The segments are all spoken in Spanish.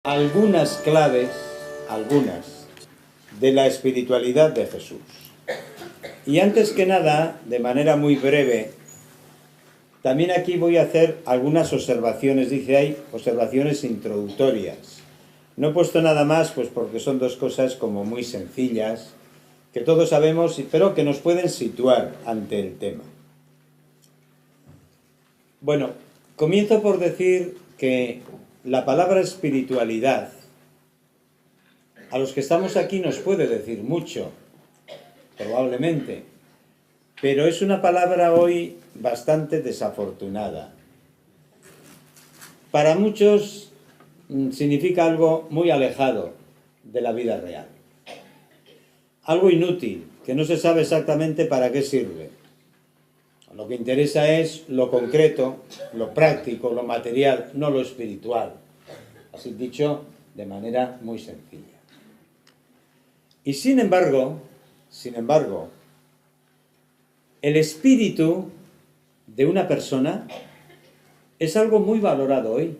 algunas claves, de la espiritualidad de Jesús. Y antes que nada, de manera muy breve, también aquí voy a hacer algunas observaciones, dice ahí, observaciones introductorias. No he puesto nada más, pues porque son dos cosas como muy sencillas, que todos sabemos, pero que nos pueden situar ante el tema. Bueno, comienzo por decir que la palabra espiritualidad, a los que estamos aquí nos puede decir mucho, probablemente, pero es una palabra hoy bastante desafortunada. Para muchos significa algo muy alejado de la vida real, algo inútil, que no se sabe exactamente para qué sirve. Lo que interesa es lo concreto, lo práctico, lo material, no lo espiritual. Así dicho de manera muy sencilla. Y sin embargo, el espíritu de una persona es algo muy valorado hoy,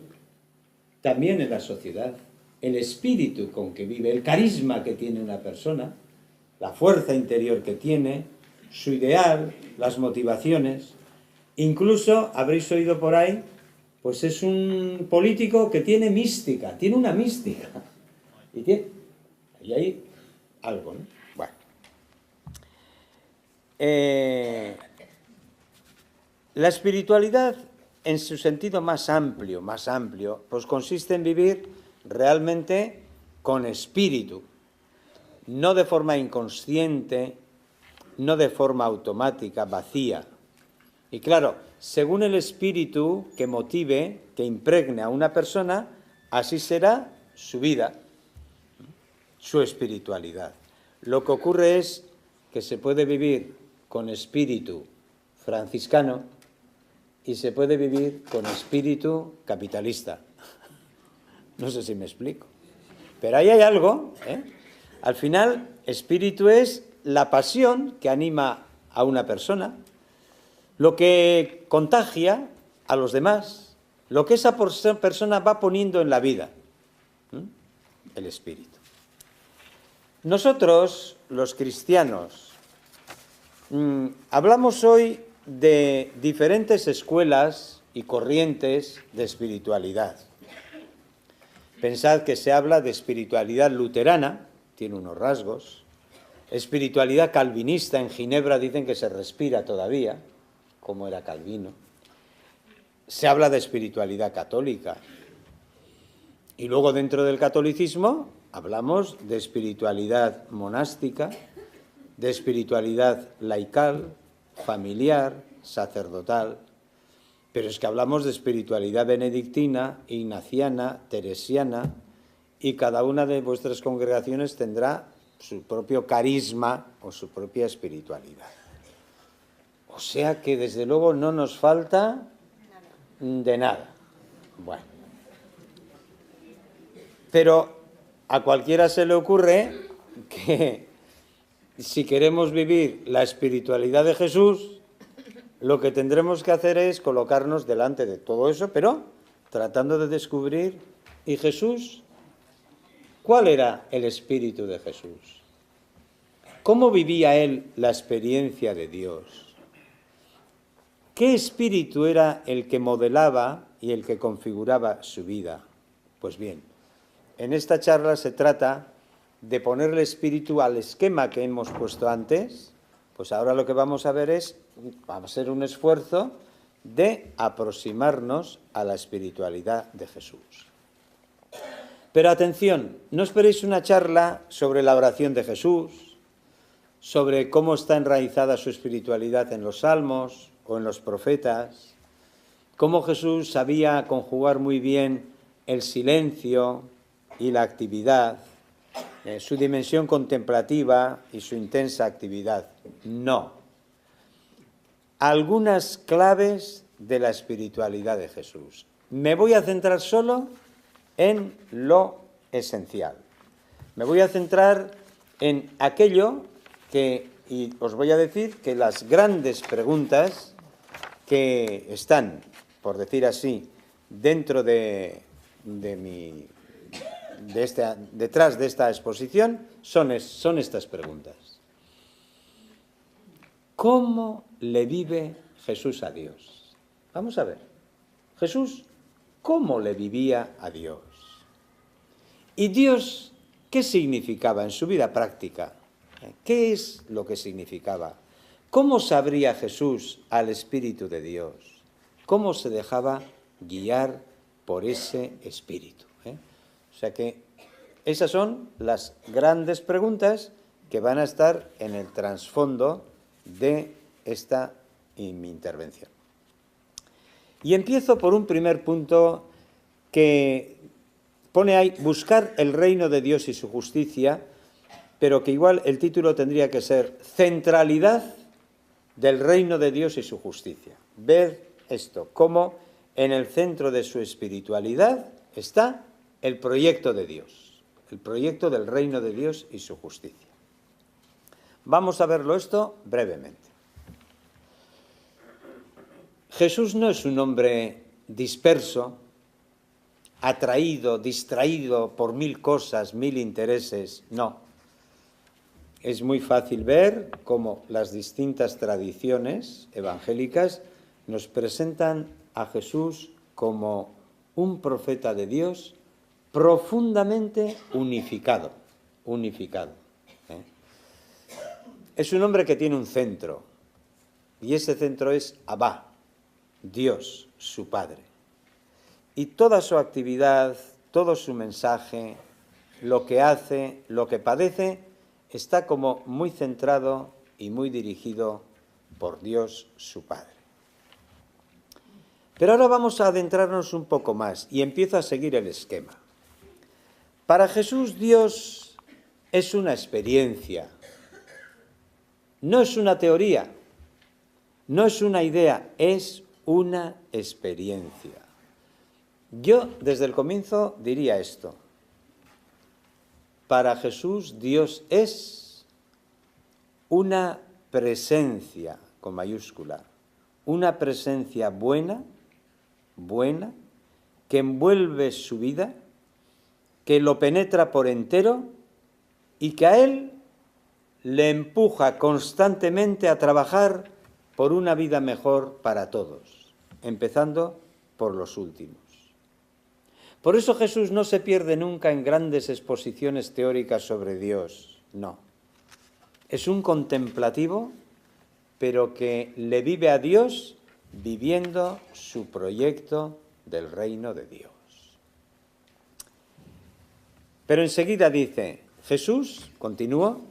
también en la sociedad. El espíritu con que vive, el carisma que tiene una persona, la fuerza interior que tiene, su ideal, las motivaciones. Incluso, habréis oído por ahí, pues es un político que tiene mística, tiene una mística. Y hay algo, ¿no? Bueno. La espiritualidad, en su sentido más amplio, pues consiste en vivir realmente con espíritu, no de forma inconsciente, no de forma automática, vacía. Y claro, según el espíritu que motive, que impregne a una persona, así será su vida, su espiritualidad. Lo que ocurre es que se puede vivir con espíritu franciscano y se puede vivir con espíritu capitalista. No sé si me explico. Pero ahí hay algo, ¿eh? Al final, espíritu es la pasión que anima a una persona, lo que contagia a los demás, lo que esa persona va poniendo en la vida, el espíritu. Nosotros, los cristianos, hablamos hoy de diferentes escuelas y corrientes de espiritualidad. Pensad que se habla de espiritualidad luterana, tiene unos rasgos, espiritualidad calvinista, en Ginebra dicen que se respira todavía, como era Calvino. Se habla de espiritualidad católica. Y luego dentro del catolicismo hablamos de espiritualidad monástica, de espiritualidad laical, familiar, sacerdotal. Pero es que hablamos de espiritualidad benedictina, ignaciana, teresiana, y cada una de vuestras congregaciones tendrá su propio carisma o su propia espiritualidad. O sea que desde luego no nos falta de nada. Bueno. Pero a cualquiera se le ocurre que si queremos vivir la espiritualidad de Jesús, lo que tendremos que hacer es colocarnos delante de todo eso, pero tratando de descubrir, ¿y Jesús? ¿Cuál era el espíritu de Jesús? ¿Cómo vivía él la experiencia de Dios? ¿Qué espíritu era el que modelaba y el que configuraba su vida? Pues bien, en esta charla se trata de ponerle espíritu al esquema que hemos puesto antes. Pues ahora lo que vamos a ver va a ser un esfuerzo de aproximarnos a la espiritualidad de Jesús. Pero atención, no esperéis una charla sobre la oración de Jesús, sobre cómo está enraizada su espiritualidad en los salmos o en los profetas, cómo Jesús sabía conjugar muy bien el silencio y la actividad, su dimensión contemplativa y su intensa actividad. No. Algunas claves de la espiritualidad de Jesús. Me voy a centrar solo en lo esencial. Me voy a centrar en aquello y os voy a decir que las grandes preguntas que están, por decir así, dentro de mi detrás de esta exposición son estas preguntas. ¿Cómo le vive Jesús a Dios? Vamos a ver. Jesús, ¿cómo le vivía a Dios? ¿Y Dios qué significaba en su vida práctica? ¿Qué es lo que significaba? ¿Cómo sabría Jesús al Espíritu de Dios? ¿Cómo se dejaba guiar por ese Espíritu? O sea que esas son las grandes preguntas que van a estar en el trasfondo de esta mi intervención. Y empiezo por un primer punto que pone ahí, buscar el reino de Dios y su justicia, pero que igual el título tendría que ser centralidad del reino de Dios y su justicia. Ver esto, cómo en el centro de su espiritualidad está el proyecto de Dios, el proyecto del reino de Dios y su justicia. Vamos a verlo esto brevemente. Jesús no es un hombre disperso, atraído, distraído por mil cosas, mil intereses, no. Es muy fácil ver cómo las distintas tradiciones evangélicas nos presentan a Jesús como un profeta de Dios profundamente unificado. Es un hombre que tiene un centro, y ese centro es Abba, Dios, su Padre. Y toda su actividad, todo su mensaje, lo que hace, lo que padece, está como muy centrado y muy dirigido por Dios, su Padre. Pero ahora vamos a adentrarnos un poco más y empiezo a seguir el esquema. Para Jesús, Dios es una experiencia. No es una teoría, no es una idea, es una experiencia. Yo desde el comienzo diría esto. Para Jesús Dios es una presencia, con mayúscula, una presencia buena, que envuelve su vida, que lo penetra por entero y que a él le empuja constantemente a trabajar por una vida mejor para todos, empezando por los últimos. Por eso Jesús no se pierde nunca en grandes exposiciones teóricas sobre Dios, no. Es un contemplativo, pero que le vive a Dios viviendo su proyecto del reino de Dios. Pero enseguida dice, Jesús, continúo,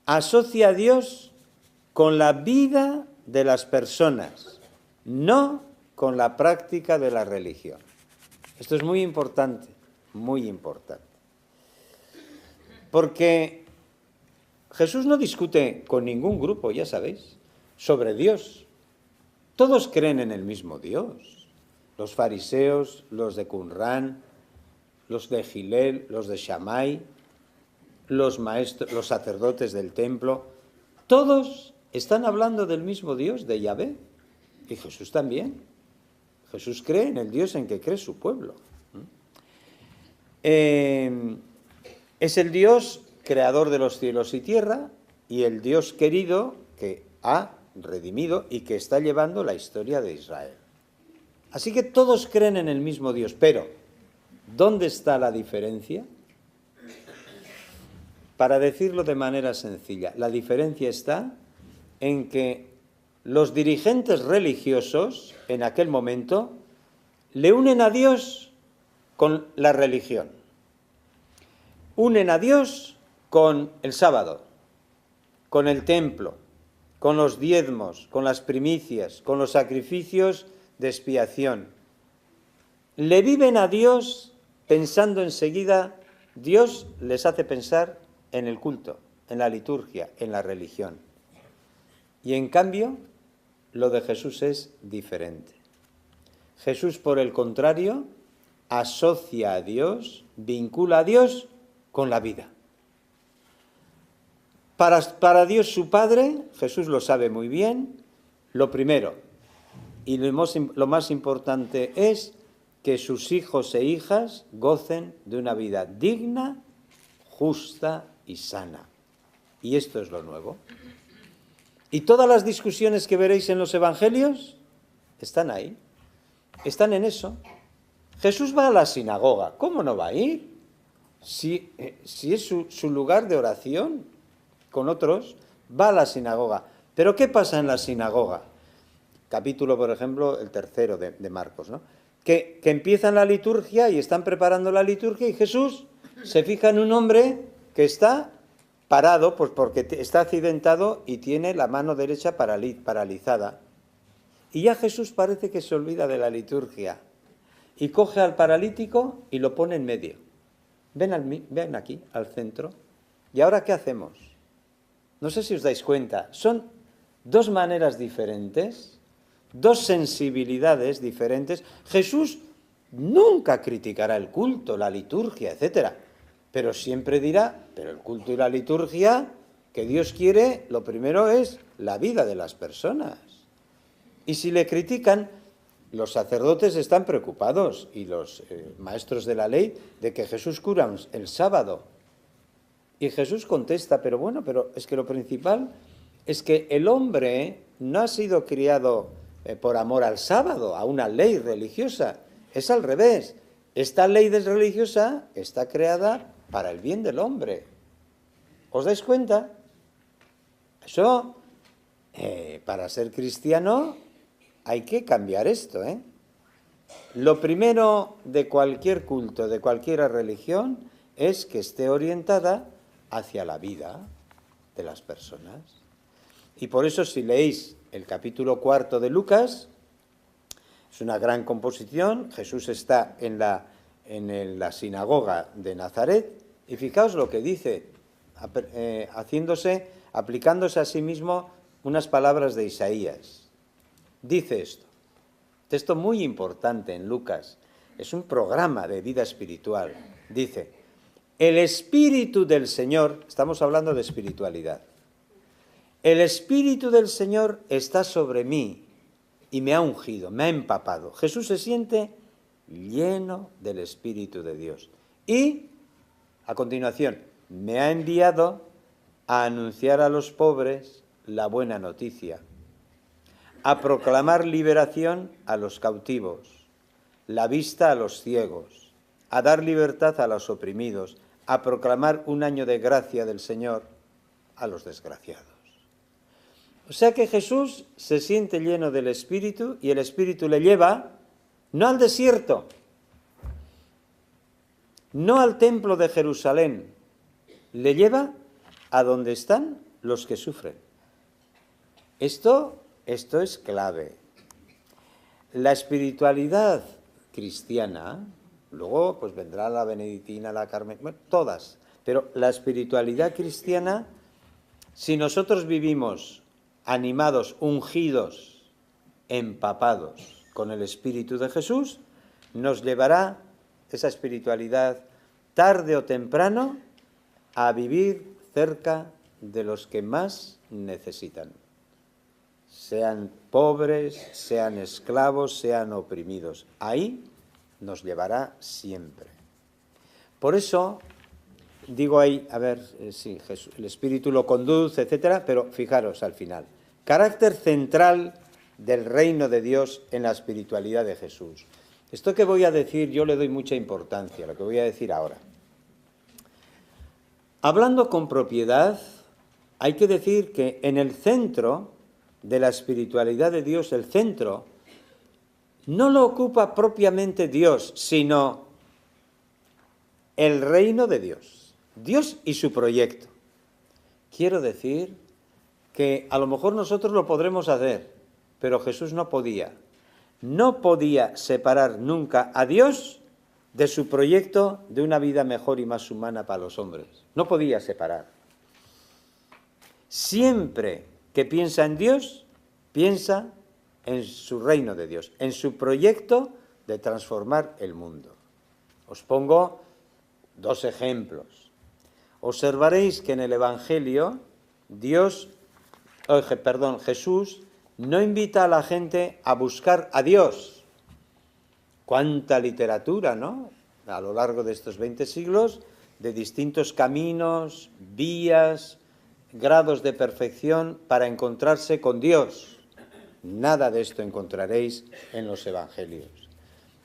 asocia a Dios con la vida de las personas, no con la práctica de la religión. Esto es muy importante, porque Jesús no discute con ningún grupo, ya sabéis, sobre Dios. Todos creen en el mismo Dios. Los fariseos, los de Qumran, los de Gilel, los de Shammai, los maestros, los sacerdotes del templo, todos están hablando del mismo Dios, de Yahvé, y Jesús también. Jesús cree en el Dios en que cree su pueblo. Es el Dios creador de los cielos y tierra y el Dios querido que ha redimido y que está llevando la historia de Israel. Así que todos creen en el mismo Dios, pero ¿dónde está la diferencia? Para decirlo de manera sencilla, la diferencia está en que los dirigentes religiosos en aquel momento le unen a Dios con la religión, unen a Dios con el sábado, con el templo, con los diezmos, con las primicias, con los sacrificios de expiación. Le viven a Dios pensando enseguida, Dios les hace pensar en el culto, en la liturgia, en la religión. Y en cambio, lo de Jesús es diferente. Jesús, por el contrario, asocia a Dios, vincula a Dios con la vida. Para Dios su Padre, Jesús lo sabe muy bien, lo primero y lo más importante es que sus hijos e hijas gocen de una vida digna, justa y sana. Y esto es lo nuevo. Y todas las discusiones que veréis en los evangelios están ahí, están en eso. Jesús va a la sinagoga, ¿cómo no va a ir? Si es su lugar de oración con otros, va a la sinagoga. ¿Pero qué pasa en la sinagoga? Capítulo, por ejemplo, el 3 de Marcos, ¿no? Que empiezan la liturgia y están preparando la liturgia y Jesús se fija en un hombre que está parado, pues porque está accidentado y tiene la mano derecha paralizada. Y ya Jesús parece que se olvida de la liturgia y coge al paralítico y lo pone en medio. Ven aquí, al centro. ¿Y ahora qué hacemos? No sé si os dais cuenta, son dos maneras diferentes, dos sensibilidades diferentes. Jesús nunca criticará el culto, la liturgia, etcétera, pero siempre dirá, pero el culto y la liturgia que Dios quiere, lo primero es la vida de las personas. Y si le critican, los sacerdotes están preocupados y los maestros de la ley de que Jesús cura el sábado. Y Jesús contesta, pero bueno, pero es que lo principal es que el hombre no ha sido criado por amor al sábado, a una ley religiosa. Es al revés. Esta ley religiosa está creada para el bien del hombre. ¿Os dais cuenta? Eso, para ser cristiano, hay que cambiar esto, ¿eh? Lo primero de cualquier culto, de cualquier religión, es que esté orientada hacia la vida de las personas. Y por eso, si leéis el capítulo 4 de Lucas, es una gran composición. Jesús está en la sinagoga de Nazaret y fijaos lo que dice, aplicándose a sí mismo unas palabras de Isaías. Dice esto, texto muy importante en Lucas, es un programa de vida espiritual. Dice, el Espíritu del Señor, estamos hablando de espiritualidad, el Espíritu del Señor está sobre mí y me ha ungido, me ha empapado. Jesús se siente lleno del Espíritu de Dios. Y, a continuación, me ha enviado a anunciar a los pobres la buena noticia, a proclamar liberación a los cautivos, la vista a los ciegos, a dar libertad a los oprimidos, a proclamar un año de gracia del Señor a los desgraciados. O sea que Jesús se siente lleno del Espíritu y el Espíritu le lleva no al desierto, no al templo de Jerusalén, le lleva a donde están los que sufren. Esto es clave. La espiritualidad cristiana, luego pues vendrá la benedictina, la carmen, bueno, todas, pero la espiritualidad cristiana, si nosotros vivimos animados, ungidos, empapados con el Espíritu de Jesús, nos llevará esa espiritualidad tarde o temprano a vivir cerca de los que más necesitan. Sean pobres, sean esclavos, sean oprimidos. Ahí nos llevará siempre. Por eso, digo ahí, a ver, sí, Jesús, el Espíritu lo conduce, etcétera, pero fijaros al final. Carácter central del reino de Dios en la espiritualidad de Jesús. Esto que voy a decir, yo le doy mucha importancia, lo que voy a decir ahora. Hablando con propiedad, hay que decir que en el centro de la espiritualidad de Dios, el centro no lo ocupa propiamente Dios, sino el reino de Dios, Dios y su proyecto. Quiero decir que a lo mejor nosotros lo podremos hacer, pero Jesús no podía. No podía separar nunca a Dios de su proyecto de una vida mejor y más humana para los hombres. No podía separar. Siempre que piensa en Dios, piensa en su reino de Dios, en su proyecto de transformar el mundo. Os pongo dos ejemplos. Observaréis que en el Evangelio Jesús no invita a la gente a buscar a Dios, Cuánta literatura, ¿no? A lo largo de estos 20 siglos, de distintos caminos, vías, grados de perfección para encontrarse con Dios. Nada de esto encontraréis en los evangelios.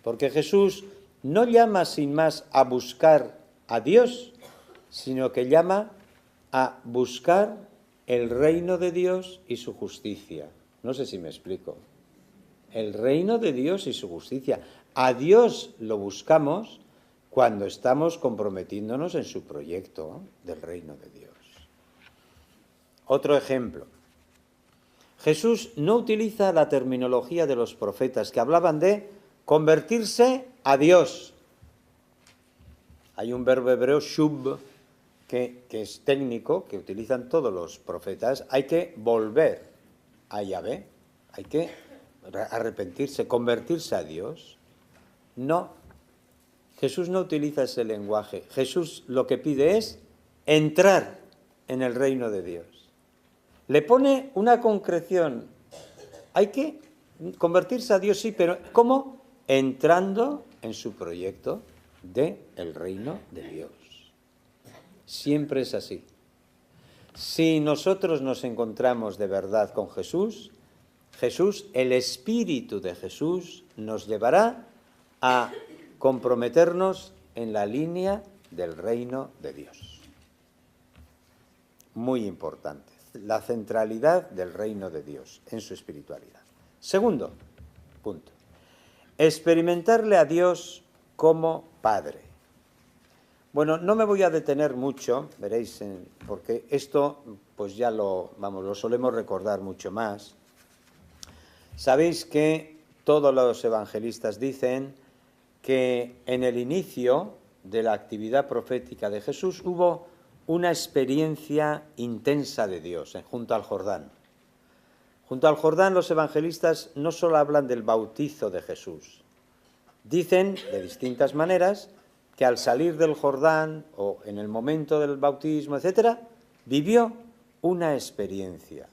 Porque Jesús no llama sin más a buscar a Dios, sino que llama a buscar el reino de Dios y su justicia. No sé si me explico. El reino de Dios y su justicia. A Dios lo buscamos cuando estamos comprometiéndonos en su proyecto del reino de Dios. Otro ejemplo. Jesús no utiliza la terminología de los profetas que hablaban de convertirse a Dios. Hay un verbo hebreo, shub, que es técnico, que utilizan todos los profetas. Hay que volver a Yahvé, hay que arrepentirse, convertirse a Dios. No, Jesús no utiliza ese lenguaje. Jesús lo que pide es entrar en el reino de Dios. Le pone una concreción. Hay que convertirse a Dios, sí, pero ¿cómo? Entrando en su proyecto del reino de Dios. Siempre es así. Si nosotros nos encontramos de verdad con Jesús, el Espíritu de Jesús nos llevará a comprometernos en la línea del reino de Dios. Muy importante, la centralidad del reino de Dios en su espiritualidad. Segundo punto, experimentarle a Dios como Padre. Bueno, no me voy a detener mucho, veréis, porque esto pues ya lo solemos recordar mucho más. Sabéis que todos los evangelistas dicen que en el inicio de la actividad profética de Jesús hubo una experiencia intensa de Dios junto al Jordán. Junto al Jordán los evangelistas no solo hablan del bautizo de Jesús, dicen de distintas maneras que al salir del Jordán o en el momento del bautismo, etc., vivió una experiencia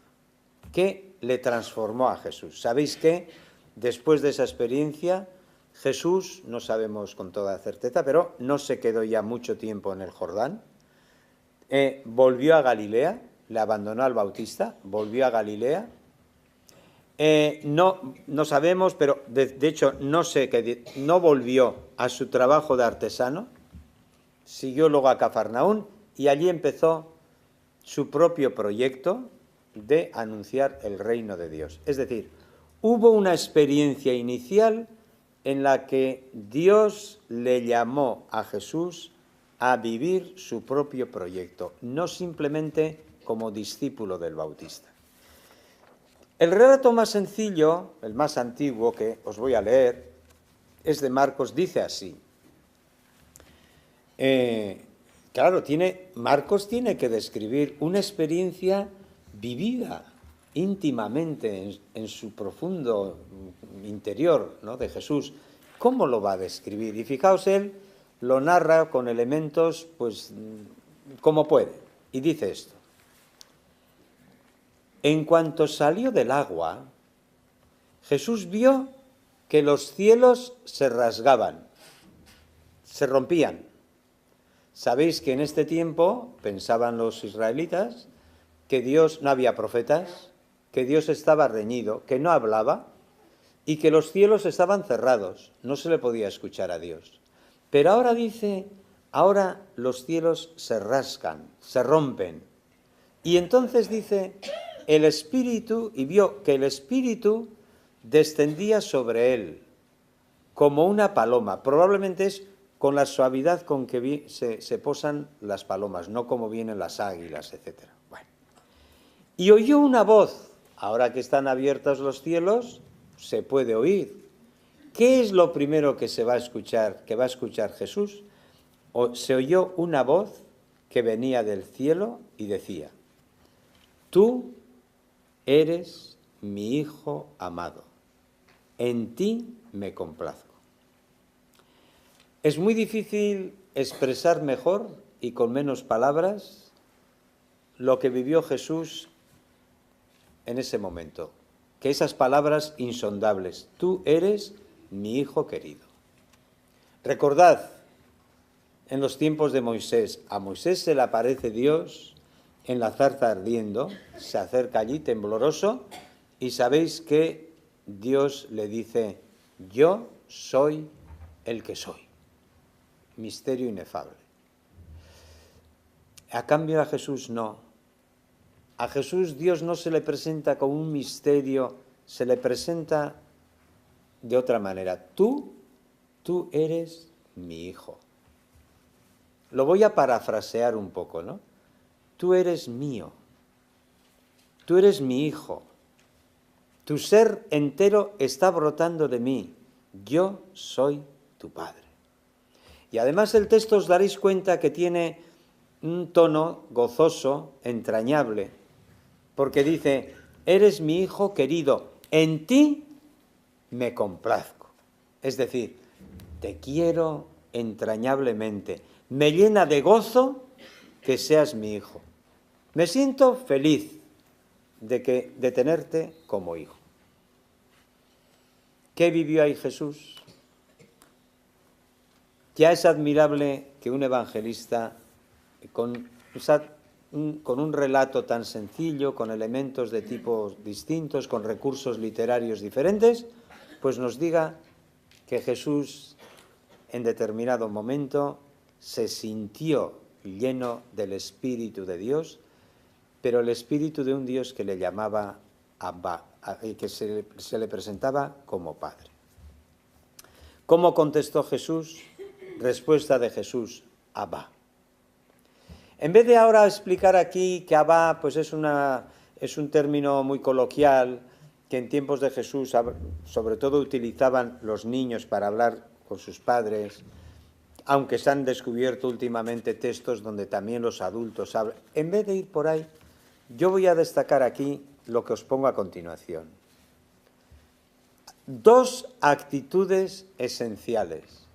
que le transformó a Jesús. ¿Sabéis que después de esa experiencia Jesús, no sabemos con toda certeza, pero no se quedó ya mucho tiempo en el Jordán, volvió a Galilea, le abandonó al Bautista, volvió a Galilea, no sabemos, pero de hecho no volvió a su trabajo de artesano, siguió luego a Cafarnaún y allí empezó su propio proyecto de anunciar el reino de Dios. Es decir, hubo una experiencia inicial en la que Dios le llamó a Jesús a vivir su propio proyecto, no simplemente como discípulo del Bautista. El relato más sencillo, el más antiguo que os voy a leer, es de Marcos, dice así. Claro, Marcos tiene que describir una experiencia vivida íntimamente en su profundo interior, ¿no?, de Jesús. ¿Cómo lo va a describir? Y fijaos, él lo narra con elementos, pues, como puede. Y dice esto. En cuanto salió del agua, Jesús vio que los cielos se rasgaban, se rompían. Sabéis que en este tiempo pensaban los israelitas que Dios no había profetas, que Dios estaba reñido, que no hablaba y que los cielos estaban cerrados, no se le podía escuchar a Dios. Pero ahora dice, ahora los cielos se rasgan, se rompen. Y entonces dice, el Espíritu, y vio que el Espíritu descendía sobre él como una paloma. Probablemente es con la suavidad con que se posan las palomas, no como vienen las águilas, etc. Bueno. Y oyó una voz. Ahora que están abiertos los cielos, se puede oír. ¿Qué es lo primero que va a escuchar Jesús? Se oyó una voz que venía del cielo y decía, tú eres mi Hijo amado, en ti me complazco. Es muy difícil expresar mejor y con menos palabras lo que vivió Jesús en ese momento, que esas palabras insondables, tú eres mi Hijo querido. Recordad, en los tiempos de Moisés, a Moisés se le aparece Dios en la zarza ardiendo, se acerca allí tembloroso y sabéis que Dios le dice, yo soy el que soy. Misterio inefable. A cambio a Jesús no. A Jesús Dios no se le presenta como un misterio, se le presenta de otra manera. Tú eres mi hijo. Lo voy a parafrasear un poco, ¿no? Tú eres mío. Tú eres mi hijo. Tu ser entero está brotando de mí. Yo soy tu padre. Y además el texto os daréis cuenta que tiene un tono gozoso, entrañable, porque dice, eres mi hijo querido, en ti me complazco. Es decir, te quiero entrañablemente, me llena de gozo que seas mi hijo. Me siento feliz de tenerte como hijo. ¿Qué vivió ahí Jesús? Ya es admirable que un evangelista con un relato tan sencillo, con elementos de tipos distintos, con recursos literarios diferentes, pues nos diga que Jesús en determinado momento se sintió lleno del Espíritu de Dios, pero el Espíritu de un Dios que le llamaba Abba, y que se le presentaba como Padre. ¿Cómo contestó Jesús? Respuesta de Jesús, Abba. En vez de ahora explicar aquí que Abba pues es un término muy coloquial que en tiempos de Jesús sobre todo utilizaban los niños para hablar con sus padres, aunque se han descubierto últimamente textos donde también los adultos hablan. En vez de ir por ahí, yo voy a destacar aquí lo que os pongo a continuación. Dos actitudes esenciales.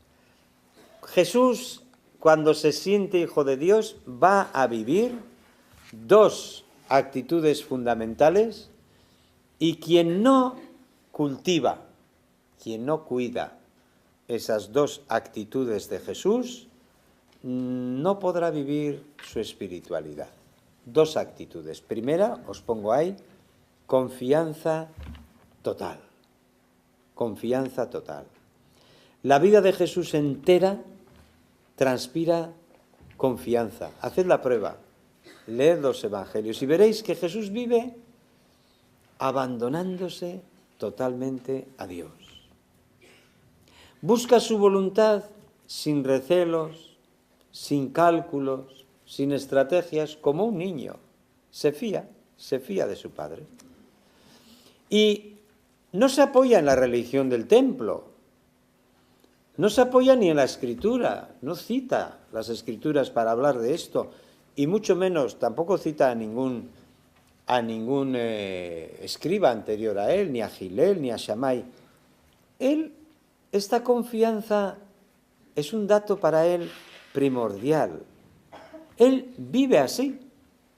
Jesús, cuando se siente hijo de Dios, va a vivir dos actitudes fundamentales y quien no cultiva, quien no cuida esas dos actitudes de Jesús, no podrá vivir su espiritualidad. Dos actitudes. Primera, os pongo ahí, confianza total. Confianza total. La vida de Jesús entera transpira confianza. Haced la prueba, leed los evangelios y veréis que Jesús vive abandonándose totalmente a Dios. Busca su voluntad sin recelos, sin cálculos, sin estrategias, como un niño. Se fía de su padre. Y no se apoya en la religión del templo, no se apoya ni en la escritura, no cita las escrituras para hablar de esto, y mucho menos tampoco cita a ningún escriba anterior a él, ni a Gilel, ni a Shammai. Esta confianza es un dato para él primordial. Él vive así,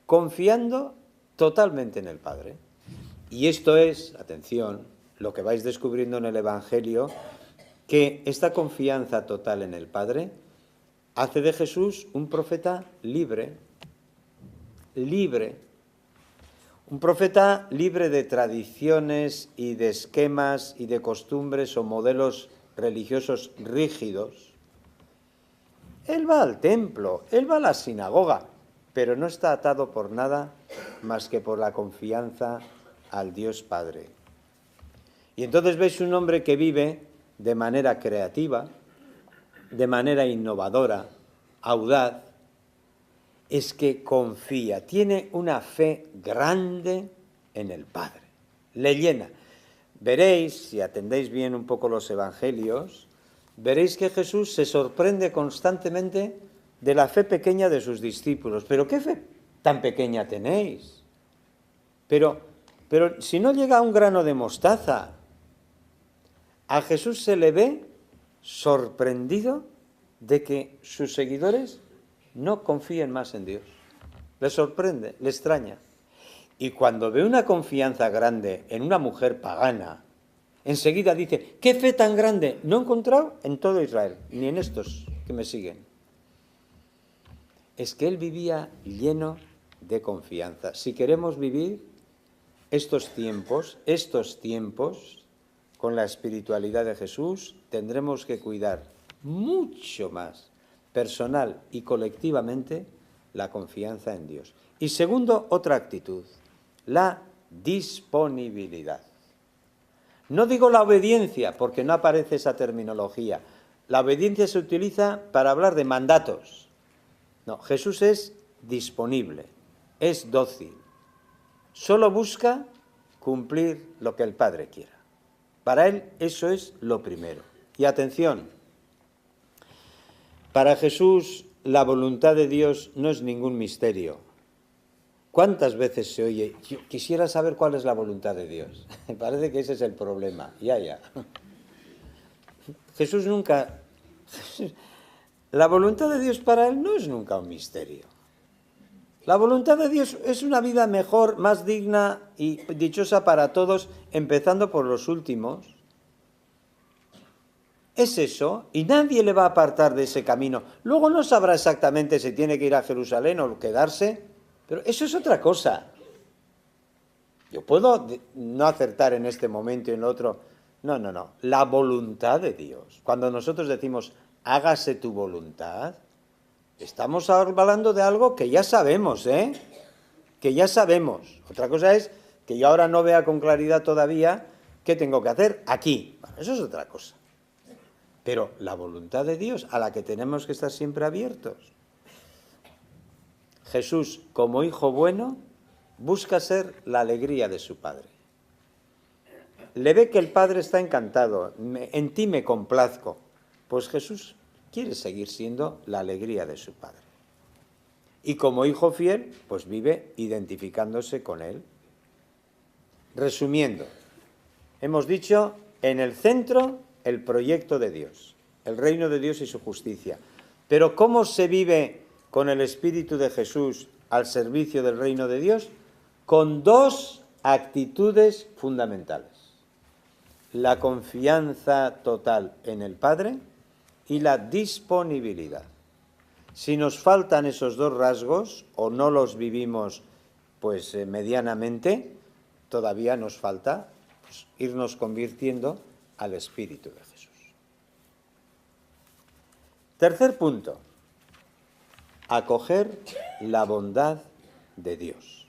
confiando totalmente en el Padre. Y esto es, atención, lo que vais descubriendo en el Evangelio, que esta confianza total en el Padre hace de Jesús un profeta libre, un profeta libre de tradiciones y de esquemas y de costumbres o modelos religiosos rígidos. Él va al templo, él va a la sinagoga, pero no está atado por nada más que por la confianza al Dios Padre. Y entonces veis un hombre que vive de manera creativa, de manera innovadora, audaz, es que confía, tiene una fe grande en el Padre, le llena. Veréis, si atendéis bien un poco los evangelios, veréis que Jesús se sorprende constantemente de la fe pequeña de sus discípulos. ¿Pero qué fe tan pequeña tenéis? Pero si no llega a un grano de mostaza, a Jesús se le ve sorprendido de que sus seguidores no confíen más en Dios. Le sorprende, le extraña. Y cuando ve una confianza grande en una mujer pagana, Enseguida dice, ¿qué fe tan grande? No he encontrado en todo Israel, ni en estos que me siguen. Es que él vivía lleno de confianza. Si queremos vivir estos tiempos, con la espiritualidad de Jesús, tendremos que cuidar mucho más, personal y colectivamente, la confianza en Dios. Y segundo, otra actitud, la disponibilidad. No digo la obediencia, porque no aparece esa terminología. La obediencia se utiliza para hablar de mandatos. No, Jesús es disponible, es dócil. Solo busca cumplir lo que el Padre quiera. Para él eso es lo primero. Y atención, para Jesús la voluntad de Dios no es ningún misterio. ¿Cuántas veces se oye? Yo quisiera saber cuál es la voluntad de Dios. Me parece que ese es el problema. Ya. Jesús nunca... La voluntad de Dios para él no es nunca un misterio. La voluntad de Dios es una vida mejor, más digna y dichosa para todos, empezando por los últimos. Es eso, y nadie le va a apartar de ese camino. Luego no sabrá exactamente si tiene que ir a Jerusalén o quedarse, pero eso es otra cosa. Yo puedo no acertar en este momento y en lo otro. No. La voluntad de Dios. Cuando nosotros decimos, hágase tu voluntad, estamos hablando de algo que ya sabemos, que ya sabemos. Otra cosa es que yo ahora no vea con claridad todavía qué tengo que hacer aquí. Bueno, eso es otra cosa. Pero la voluntad de Dios, a la que tenemos que estar siempre abiertos. Jesús, como hijo bueno, busca ser la alegría de su Padre. Le ve que el Padre está encantado, en ti me complazco. Pues Jesús quiere seguir siendo la alegría de su Padre. Y como hijo fiel, pues vive identificándose con él. Resumiendo, hemos dicho, en el centro, el proyecto de Dios, el reino de Dios y su justicia. Pero ¿cómo se vive con el Espíritu de Jesús al servicio del reino de Dios? Con dos actitudes fundamentales. La confianza total en el Padre y la disponibilidad. Si nos faltan esos dos rasgos o no los vivimos pues medianamente, todavía nos falta pues, irnos convirtiendo al Espíritu de Jesús. Tercer punto, acoger la bondad de Dios.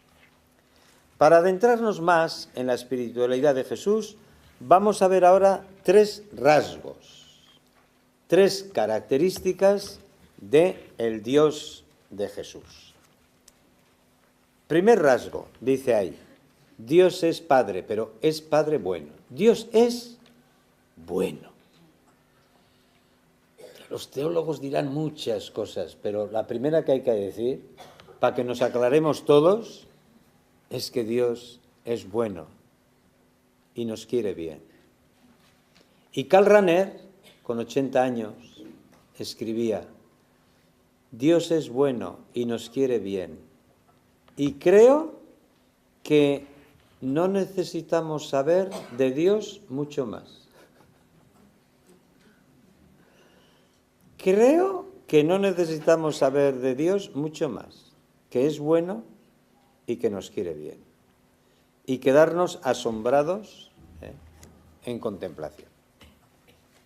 Para adentrarnos más en la espiritualidad de Jesús, vamos a ver ahora tres rasgos, tres características del Dios de Jesús. Primer rasgo, dice ahí, Dios es Padre, pero es Padre bueno. Dios es bueno. Los teólogos dirán muchas cosas, pero la primera que hay que decir, para que nos aclaremos todos, es que Dios es bueno y nos quiere bien. Y Karl Rahner, con 80 años, escribía, Dios es bueno y nos quiere bien. Y creo que no necesitamos saber de Dios mucho más. Creo que no necesitamos saber de Dios mucho más, que es bueno y que nos quiere bien. Y quedarnos asombrados en contemplación.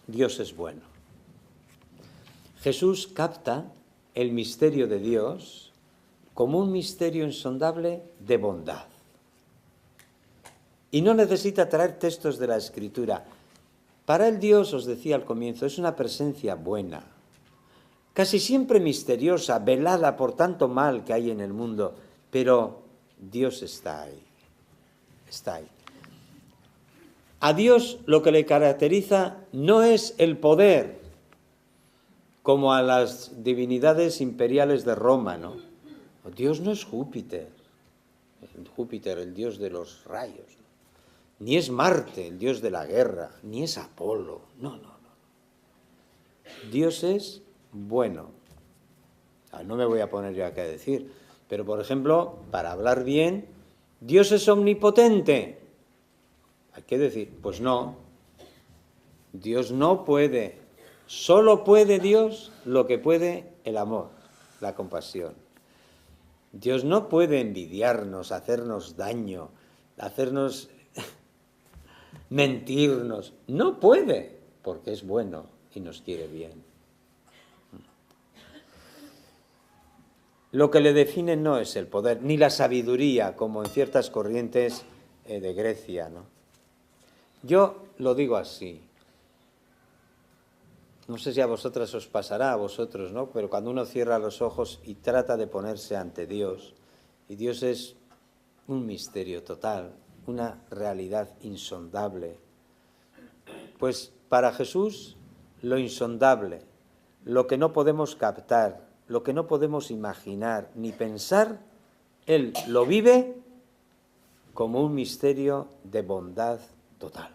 Dios es bueno. Jesús capta el misterio de Dios como un misterio insondable de bondad. Y no necesita traer textos de la Escritura. Para él Dios, os decía al comienzo, es una presencia buena, casi siempre misteriosa, velada por tanto mal que hay en el mundo, pero Dios está ahí, está ahí. A Dios lo que le caracteriza no es el poder, como a las divinidades imperiales de Roma, ¿no? Dios no es Júpiter, el dios de los rayos, ¿no? Ni es Marte, el dios de la guerra, ni es Apolo, no. Dios es bueno. No me voy a poner yo aquí a decir, pero por ejemplo, para hablar bien, Dios es omnipotente. Hay que decir, pues no, Dios no puede, solo puede Dios lo que puede el amor, la compasión. Dios no puede envidiarnos, hacernos daño, hacernos mentirnos. No puede, porque es bueno y nos quiere bien. Lo que le define no es el poder, ni la sabiduría, como en ciertas corrientes de Grecia, ¿no? Yo lo digo así. No sé si a vosotras os pasará, a vosotros, ¿no? Pero cuando uno cierra los ojos y trata de ponerse ante Dios, y Dios es un misterio total, una realidad insondable, pues para Jesús lo insondable, lo que no podemos captar, lo que no podemos imaginar ni pensar, Él lo vive como un misterio de bondad total.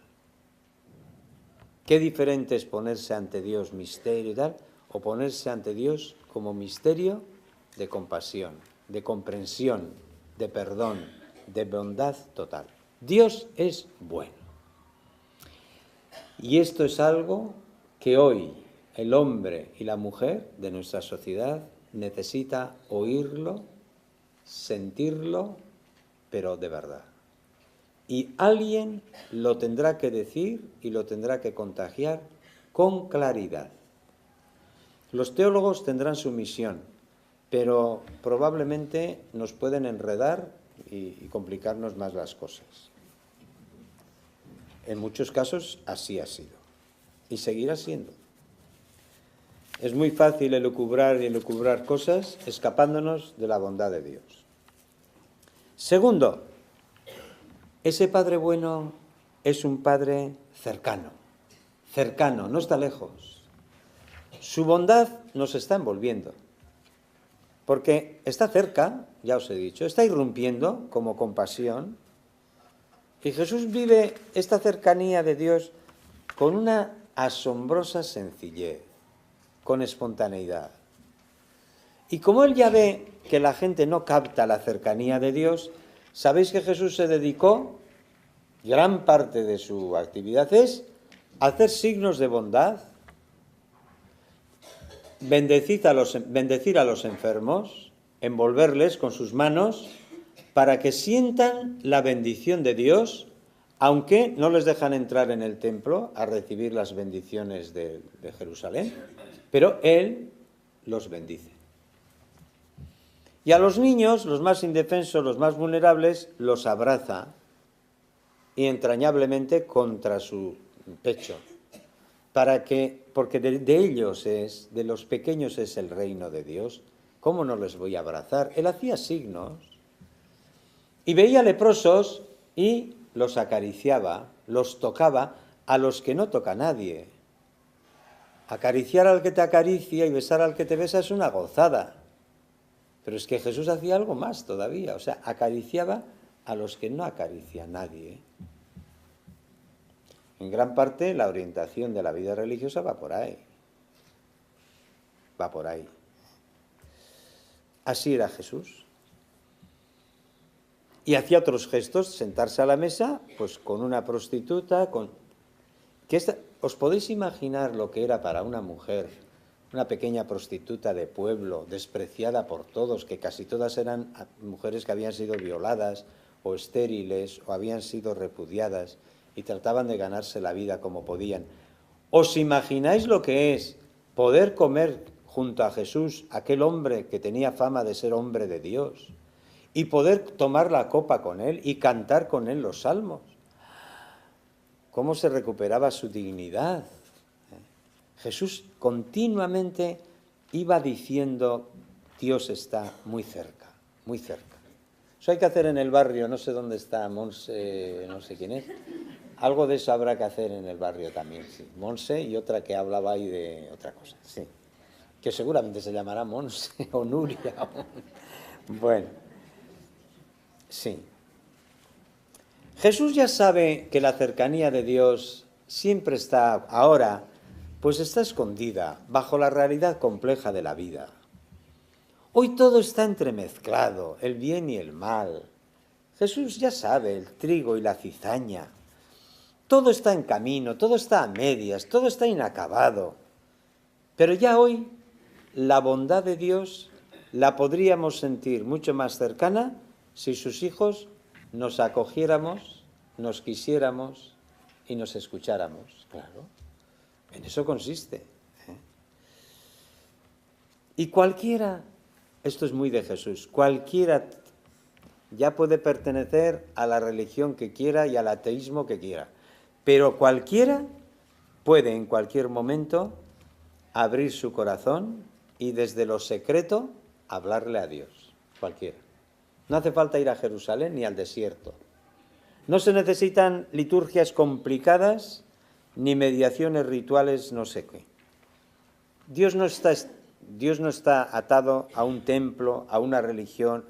Qué diferente es ponerse ante Dios misterio y tal, o ponerse ante Dios como misterio de compasión, de comprensión, de perdón, de bondad total. Dios es bueno. Y esto es algo que hoy el hombre y la mujer de nuestra sociedad necesita oírlo, sentirlo, pero de verdad. Y alguien lo tendrá que decir y lo tendrá que contagiar con claridad. Los teólogos tendrán su misión, pero probablemente nos pueden enredar y complicarnos más las cosas. En muchos casos así ha sido y seguirá siendo. Es muy fácil elucubrar y elucubrar cosas escapándonos de la bondad de Dios. Segundo, ese Padre bueno es un Padre cercano, no está lejos. Su bondad nos está envolviendo, porque está cerca, ya os he dicho, está irrumpiendo como compasión, y Jesús vive esta cercanía de Dios con una asombrosa sencillez, con espontaneidad. Y como Él ya ve que la gente no capta la cercanía de Dios, ¿sabéis que Jesús se dedicó? Gran parte de su actividad es hacer signos de bondad, bendecir a los enfermos, envolverles con sus manos para que sientan la bendición de Dios, aunque no les dejan entrar en el templo a recibir las bendiciones de Jerusalén, pero Él los bendice. Y a los niños, los más indefensos, los más vulnerables, los abraza y entrañablemente contra su pecho, porque de ellos de los pequeños es el reino de Dios. ¿Cómo no les voy a abrazar? Él hacía signos y veía leprosos y los acariciaba, los tocaba a los que no toca nadie. Acariciar al que te acaricia y besar al que te besa es una gozada. Pero es que Jesús hacía algo más todavía, o sea, acariciaba a los que no acaricia nadie. En gran parte la orientación de la vida religiosa va por ahí. Va por ahí. Así era Jesús. Y hacía otros gestos, sentarse a la mesa, pues con una prostituta, ¿os podéis imaginar lo que era para una mujer, una pequeña prostituta de pueblo, despreciada por todos, que casi todas eran mujeres que habían sido violadas o estériles o habían sido repudiadas y trataban de ganarse la vida como podían? ¿Os imagináis lo que es poder comer junto a Jesús, aquel hombre que tenía fama de ser hombre de Dios, y poder tomar la copa con él y cantar con él los salmos? ¿Cómo se recuperaba su dignidad? Jesús continuamente iba diciendo, Dios está muy cerca, muy cerca. Eso hay que hacer en el barrio, no sé dónde está Monse, no sé quién es. Algo de eso habrá que hacer en el barrio también, sí. Monse y otra que hablaba ahí de otra cosa, sí. Que seguramente se llamará Monse o Nuria. Bueno, sí. Jesús ya sabe que la cercanía de Dios siempre está ahora, pues está escondida bajo la realidad compleja de la vida. Hoy todo está entremezclado, el bien y el mal. Jesús ya sabe el trigo y la cizaña. todo está en camino, todo está a medias, todo está inacabado. Pero ya hoy la bondad de Dios la podríamos sentir mucho más cercana si sus hijos nos acogiéramos, nos quisiéramos y nos escucháramos. Claro, en eso consiste. Y cualquiera, esto es muy de Jesús, cualquiera ya puede pertenecer a la religión que quiera y al ateísmo que quiera, pero cualquiera puede en cualquier momento abrir su corazón y desde lo secreto hablarle a Dios, cualquiera. No hace falta ir a Jerusalén ni al desierto. No se necesitan liturgias complicadas ni mediaciones rituales no sé qué. Dios no está atado a un templo, a una religión,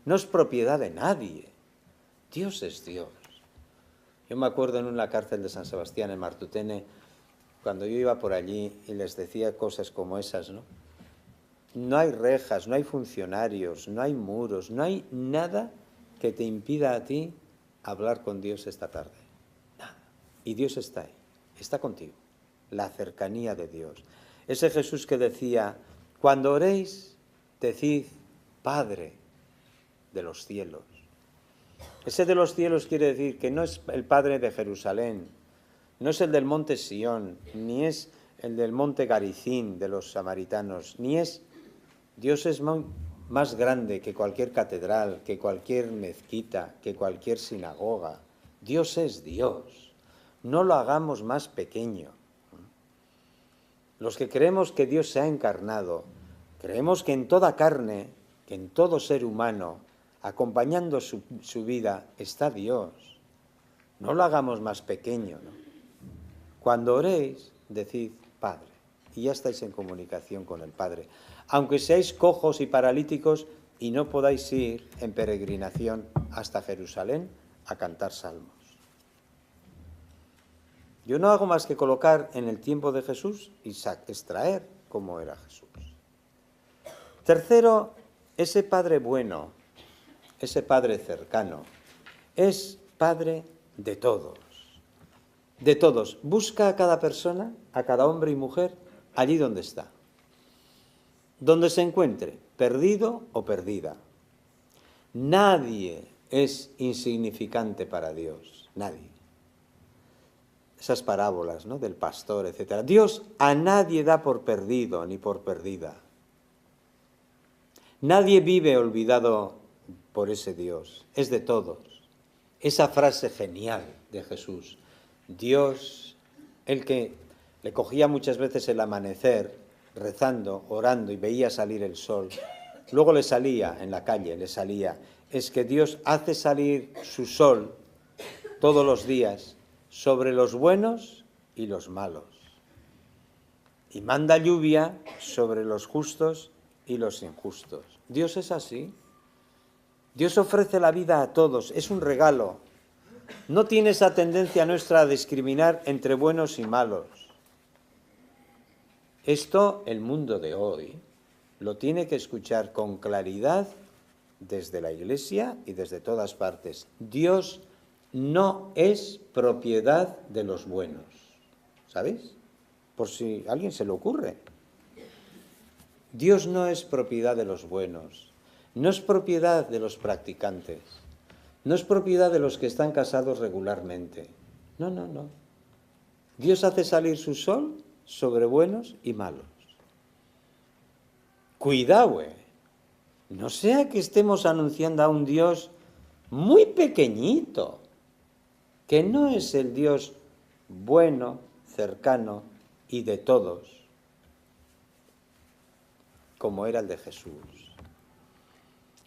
no es propiedad de nadie. Dios es Dios. Yo me acuerdo en una cárcel de San Sebastián, en Martutene, cuando yo iba por allí y les decía cosas como esas, ¿no? No hay rejas, no hay funcionarios, no hay muros, no hay nada que te impida a ti hablar con Dios esta tarde. Nada. Y Dios está ahí, está contigo. La cercanía de Dios. Ese Jesús que decía, cuando oréis, decid, Padre de los cielos. Ese de los cielos quiere decir que no es el Padre de Jerusalén, no es el del monte Sión, ni es el del monte Garicín de los samaritanos, ni es... Dios es más grande que cualquier catedral, que cualquier mezquita, que cualquier sinagoga. Dios es Dios. No lo hagamos más pequeño. Los que creemos que Dios se ha encarnado, creemos que en toda carne, que en todo ser humano, acompañando su vida, está Dios. No lo hagamos más pequeño, ¿no? Cuando oréis, decid Padre, y ya estáis en comunicación con el Padre. Aunque seáis cojos y paralíticos y no podáis ir en peregrinación hasta Jerusalén a cantar salmos. Yo no hago más que colocar en el tiempo de Jesús y extraer cómo era Jesús. Tercero, ese Padre bueno, ese Padre cercano, es Padre de todos. De todos. Busca a cada persona, a cada hombre y mujer, allí donde está. Donde se encuentre, perdido o perdida. Nadie es insignificante para Dios, nadie. Esas parábolas, ¿no?, del pastor, etc. Dios a nadie da por perdido ni por perdida. Nadie vive olvidado por ese Dios, es de todos. Esa frase genial de Jesús, Dios, el que le cogía muchas veces el amanecer, rezando, orando y veía salir el sol, luego le salía en la calle, es que Dios hace salir su sol todos los días sobre los buenos y los malos, y manda lluvia sobre los justos y los injustos. Dios es así. Dios ofrece la vida a todos, es un regalo. No tiene esa tendencia nuestra a discriminar entre buenos y malos. Esto el mundo de hoy lo tiene que escuchar con claridad desde la Iglesia y desde todas partes. Dios no es propiedad de los buenos, ¿sabéis? Por si a alguien se le ocurre. Dios no es propiedad de los buenos, no es propiedad de los practicantes, no es propiedad de los que están casados regularmente. No, no, no. Dios hace salir su sol sobre buenos y malos. Cuidado, no sea que estemos anunciando a un Dios muy pequeñito, que no es el Dios bueno, cercano y de todos, como era el de Jesús.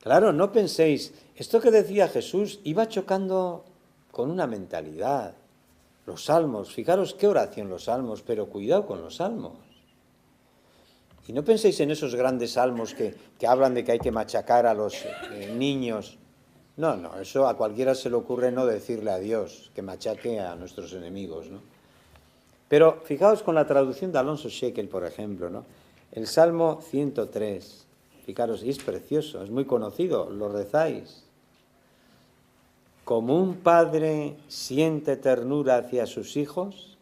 Claro, no penséis, esto que decía Jesús iba chocando con una mentalidad. Los salmos, fijaros qué oración los salmos, pero cuidado con los salmos. Y no penséis en esos grandes salmos que hablan de que hay que machacar a los niños. No, no, eso a cualquiera se le ocurre no decirle a Dios que machaque a nuestros enemigos, ¿no? Pero fijaos con la traducción de Alonso Shekel, por ejemplo, ¿no? El Salmo 103, fijaros, y es precioso, es muy conocido, lo rezáis. Como un padre siente ternura hacia sus hijos,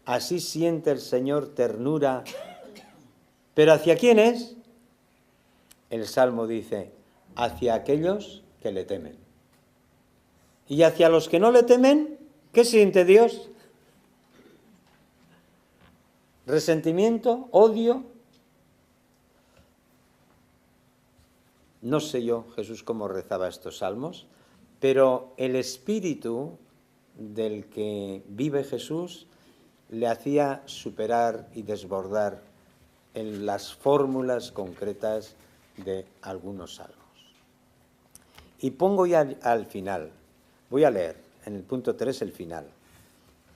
así siente el Señor ternura. ¿Pero hacia quién es? El Salmo dice, hacia aquellos que le temen. Y hacia los que no le temen, ¿qué siente Dios? ¿Resentimiento? ¿Odio? No sé yo, Jesús, cómo rezaba estos salmos, pero el espíritu del que vive Jesús le hacía superar y desbordar en las fórmulas concretas de algunos salmos. Y pongo ya al final, voy a leer en el punto 3 el final.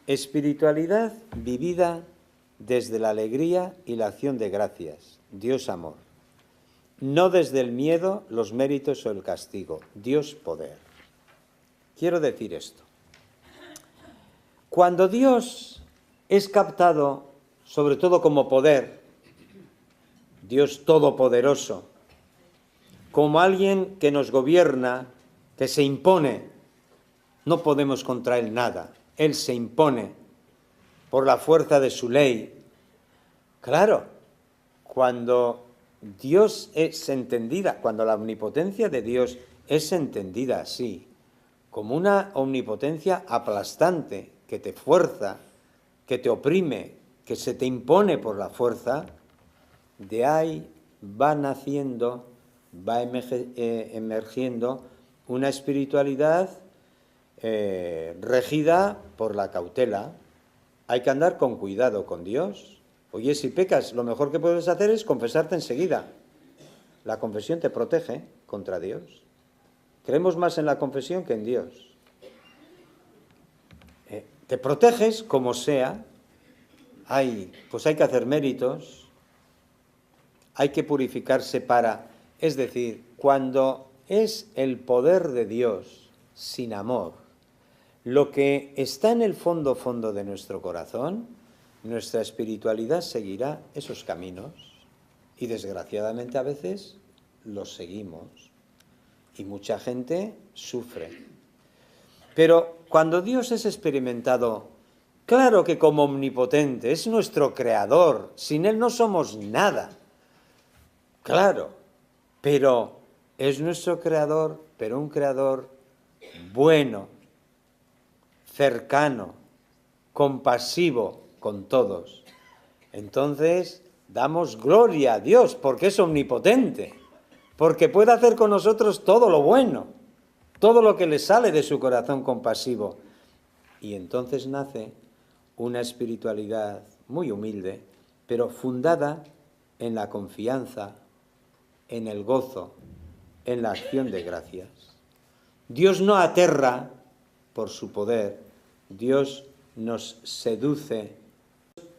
Espiritualidad vivida desde la alegría y la acción de gracias, Dios amor. No desde el miedo, los méritos o el castigo, Dios poder. Quiero decir esto. Cuando Dios es captado, sobre todo como poder, Dios todopoderoso, como alguien que nos gobierna, que se impone, no podemos contra Él nada. Él se impone por la fuerza de su ley. Claro, cuando Dios es entendida, cuando la omnipotencia de Dios es entendida así, como una omnipotencia aplastante, que te fuerza, que te oprime, que se te impone por la fuerza, de ahí va naciendo, va emergiendo una espiritualidad regida por la cautela. Hay que andar con cuidado con Dios. Oye, si pecas, lo mejor que puedes hacer es confesarte enseguida. La confesión te protege contra Dios. Creemos más en la confesión que en Dios. Te proteges como sea. Pues hay que hacer méritos. Hay que purificarse para... Es decir, cuando es el poder de Dios sin amor, lo que está en el fondo de nuestro corazón, nuestra espiritualidad seguirá esos caminos. Y desgraciadamente a veces los seguimos. Y mucha gente sufre. Pero cuando Dios es experimentado, claro que como omnipotente, es nuestro creador, sin Él no somos nada. Claro, pero es nuestro creador, pero un creador bueno, cercano, compasivo con todos. Entonces, damos gloria a Dios porque es omnipotente, porque puede hacer con nosotros todo lo bueno, todo lo que le sale de su corazón compasivo. Y entonces nace una espiritualidad muy humilde, pero fundada en la confianza, en el gozo, en la acción de gracias. Dios no aterra por su poder, Dios nos seduce,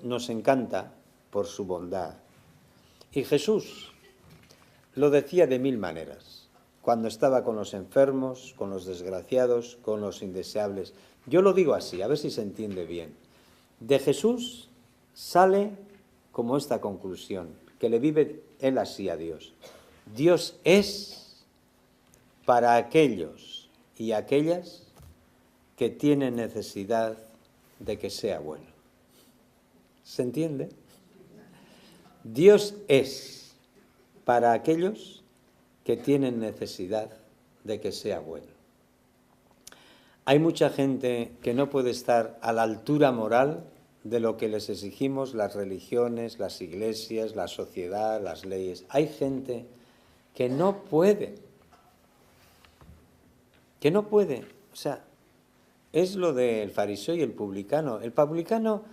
nos encanta por su bondad. Y Jesús lo decía de mil maneras, cuando estaba con los enfermos, con los desgraciados, con los indeseables. Yo lo digo así, a ver si se entiende bien. De Jesús sale como esta conclusión, que le vive él así a Dios. Dios es para aquellos y aquellas que tienen necesidad de que sea bueno. ¿Se entiende? Dios es para aquellos que tienen necesidad de que sea bueno. Hay mucha gente que no puede estar a la altura moral de lo que les exigimos las religiones, las iglesias, la sociedad, las leyes. Hay gente que no puede. O sea, es lo del fariseo y el publicano. El publicano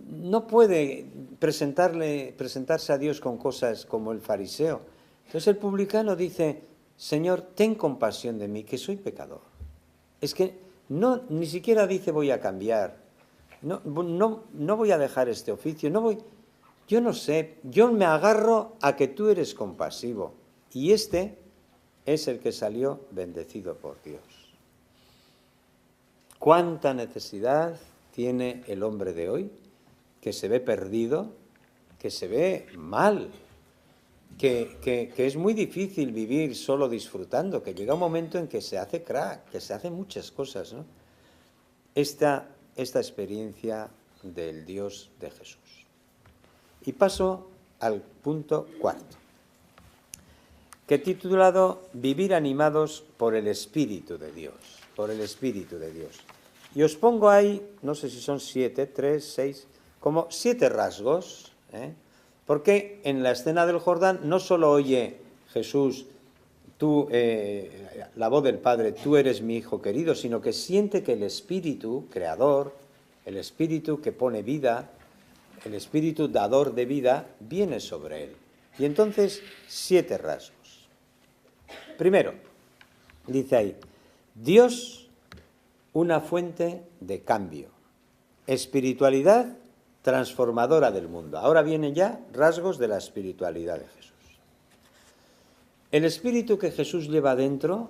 no puede presentarse a Dios con cosas como el fariseo. Entonces el publicano dice, Señor, ten compasión de mí, que soy pecador. Es que ni siquiera dice voy a cambiar, no voy a dejar este oficio, yo no sé, yo me agarro a que tú eres compasivo. Y este es el que salió bendecido por Dios. ¿Cuánta necesidad tiene el hombre de hoy que se ve perdido, que se ve mal? que es muy difícil vivir solo disfrutando, que llega un momento en que se hace crack, que se hacen muchas cosas, ¿no? Esta experiencia del Dios de Jesús. Y paso al punto cuarto, que he titulado Vivir animados por el Espíritu de Dios, por el Espíritu de Dios. Y os pongo ahí, no sé si son 7, 3, 6, como 7 rasgos, porque en la escena del Jordán no solo oye Jesús la voz del Padre, tú eres mi Hijo querido, sino que siente que el Espíritu creador, el Espíritu que pone vida, el Espíritu dador de vida, viene sobre él. Y entonces, 7 rasgos. Primero, dice ahí, Dios, una fuente de cambio, espiritualidad transformadora del mundo. Ahora vienen ya rasgos de la espiritualidad de Jesús. El espíritu que Jesús lleva dentro,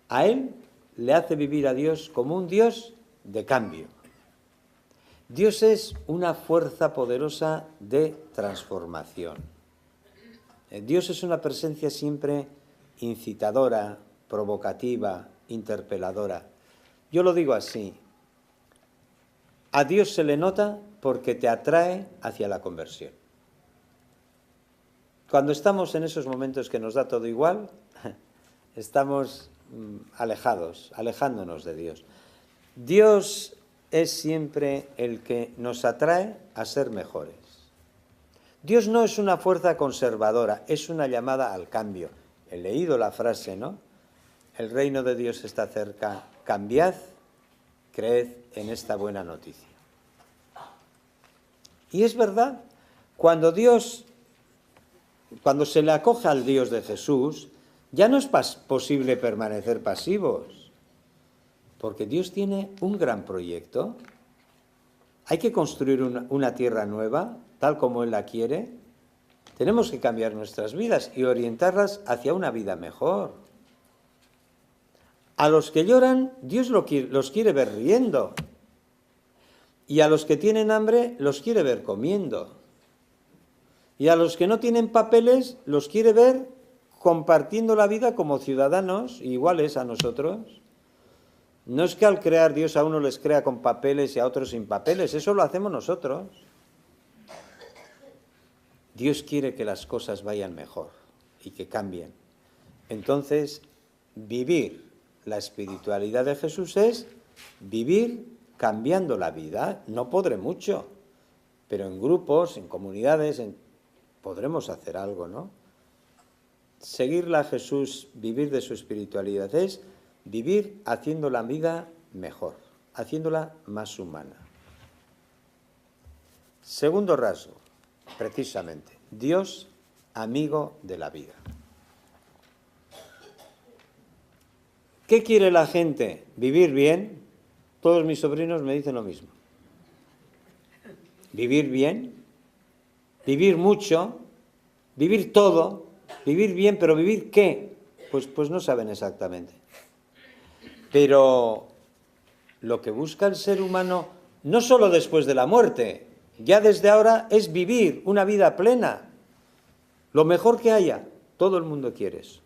a él le hace vivir a Dios como un Dios de cambio. Dios es una fuerza poderosa de transformación. Dios es una presencia siempre incitadora, provocativa, interpeladora. Yo lo digo así, a Dios se le nota porque te atrae hacia la conversión. Cuando estamos en esos momentos que nos da todo igual, estamos alejándonos de Dios. Dios es siempre el que nos atrae a ser mejores. Dios no es una fuerza conservadora, es una llamada al cambio. He leído la frase, ¿no? El reino de Dios está cerca, cambiad, creed en esta buena noticia. Y es verdad, cuando se le acoge al Dios de Jesús, ya no es posible permanecer pasivos, porque Dios tiene un gran proyecto. Hay que construir una tierra nueva, tal como Él la quiere. Tenemos que cambiar nuestras vidas y orientarlas hacia una vida mejor. A los que lloran, Dios los quiere ver riendo. Y a los que tienen hambre, los quiere ver comiendo. Y a los que no tienen papeles, los quiere ver compartiendo la vida como ciudadanos iguales a nosotros. No es que al crear Dios a uno les crea con papeles y a otros sin papeles, eso lo hacemos nosotros. Dios quiere que las cosas vayan mejor y que cambien. Entonces, vivir la espiritualidad de Jesús es vivir cambiando la vida. No podré mucho, pero en grupos, en comunidades, podremos hacer algo, ¿no? Seguirla a Jesús, vivir de su espiritualidad, es vivir haciendo la vida mejor, haciéndola más humana. Segundo rasgo, precisamente, Dios, amigo de la vida. ¿Qué quiere la gente? ¿Vivir bien? Todos mis sobrinos me dicen lo mismo. ¿Vivir bien? ¿Vivir mucho? ¿Vivir todo? ¿Vivir bien? ¿Pero vivir qué? Pues no saben exactamente. Pero lo que busca el ser humano, no solo después de la muerte, ya desde ahora, es vivir una vida plena. Lo mejor que haya, todo el mundo quiere eso.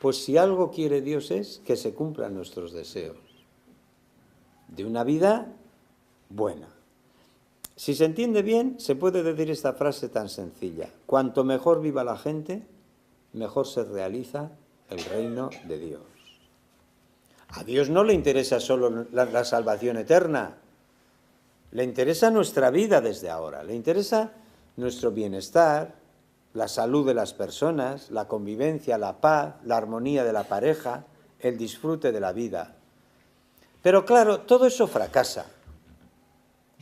Pues si algo quiere Dios es que se cumplan nuestros deseos de una vida buena. Si se entiende bien, se puede decir esta frase tan sencilla: cuanto mejor viva la gente, mejor se realiza el reino de Dios. A Dios no le interesa solo la salvación eterna, le interesa nuestra vida desde ahora, le interesa nuestro bienestar, la salud de las personas, la convivencia, la paz, la armonía de la pareja, el disfrute de la vida. Pero claro, todo eso fracasa.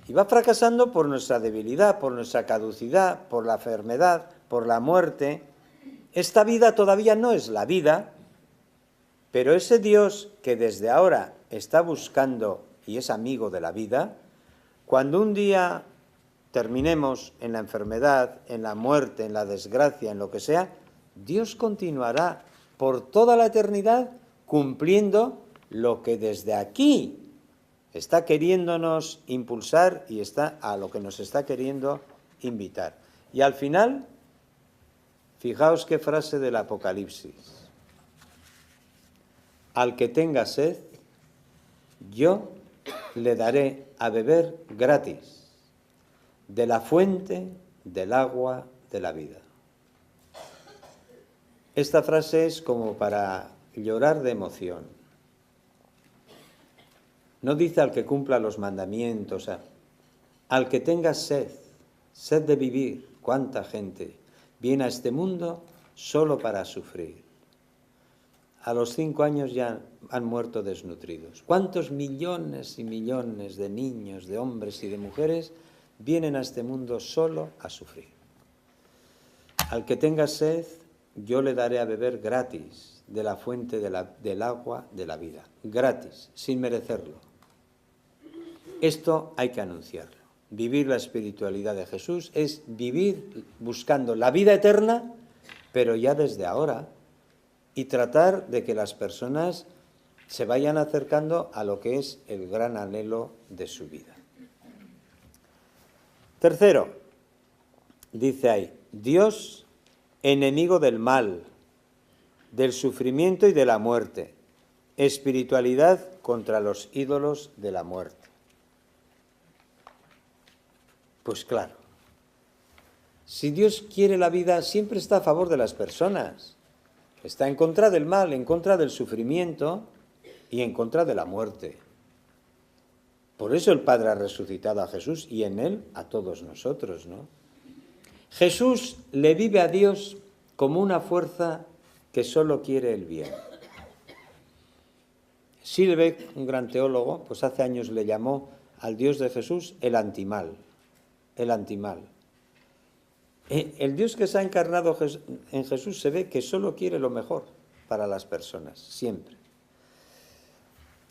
Y va fracasando por nuestra debilidad, por nuestra caducidad, por la enfermedad, por la muerte. Esta vida todavía no es la vida, pero ese Dios que desde ahora está buscando y es amigo de la vida, cuando un día terminemos en la enfermedad, en la muerte, en la desgracia, en lo que sea, Dios continuará por toda la eternidad cumpliendo lo que desde aquí está queriéndonos impulsar y está a lo que nos está queriendo invitar. Y al final Fijaos qué frase del Apocalipsis. Al que tenga sed, yo le daré a beber gratis de la fuente del agua de la vida. Esta frase es como para llorar de emoción. No dice al que cumpla los mandamientos, al que tenga sed, sed de vivir. ¿Cuánta gente viene a este mundo solo para sufrir? A los 5 años ya han muerto desnutridos. ¿Cuántos millones y millones de niños, de hombres y de mujeres vienen a este mundo solo a sufrir? Al que tenga sed, yo le daré a beber gratis de la fuente del agua de la vida. Gratis, sin merecerlo. Esto hay que anunciarlo. Vivir la espiritualidad de Jesús es vivir buscando la vida eterna, pero ya desde ahora, y tratar de que las personas se vayan acercando a lo que es el gran anhelo de su vida. Tercero, dice ahí, Dios, enemigo del mal, del sufrimiento y de la muerte, espiritualidad contra los ídolos de la muerte. Pues claro, si Dios quiere la vida, siempre está a favor de las personas. Está en contra del mal, en contra del sufrimiento y en contra de la muerte. Por eso el Padre ha resucitado a Jesús y en él a todos nosotros, ¿no? Jesús le vive a Dios como una fuerza que solo quiere el bien. Silbeck, un gran teólogo, pues hace años le llamó al Dios de Jesús el antimal. El antimal. El Dios que se ha encarnado en Jesús se ve que solo quiere lo mejor para las personas, siempre.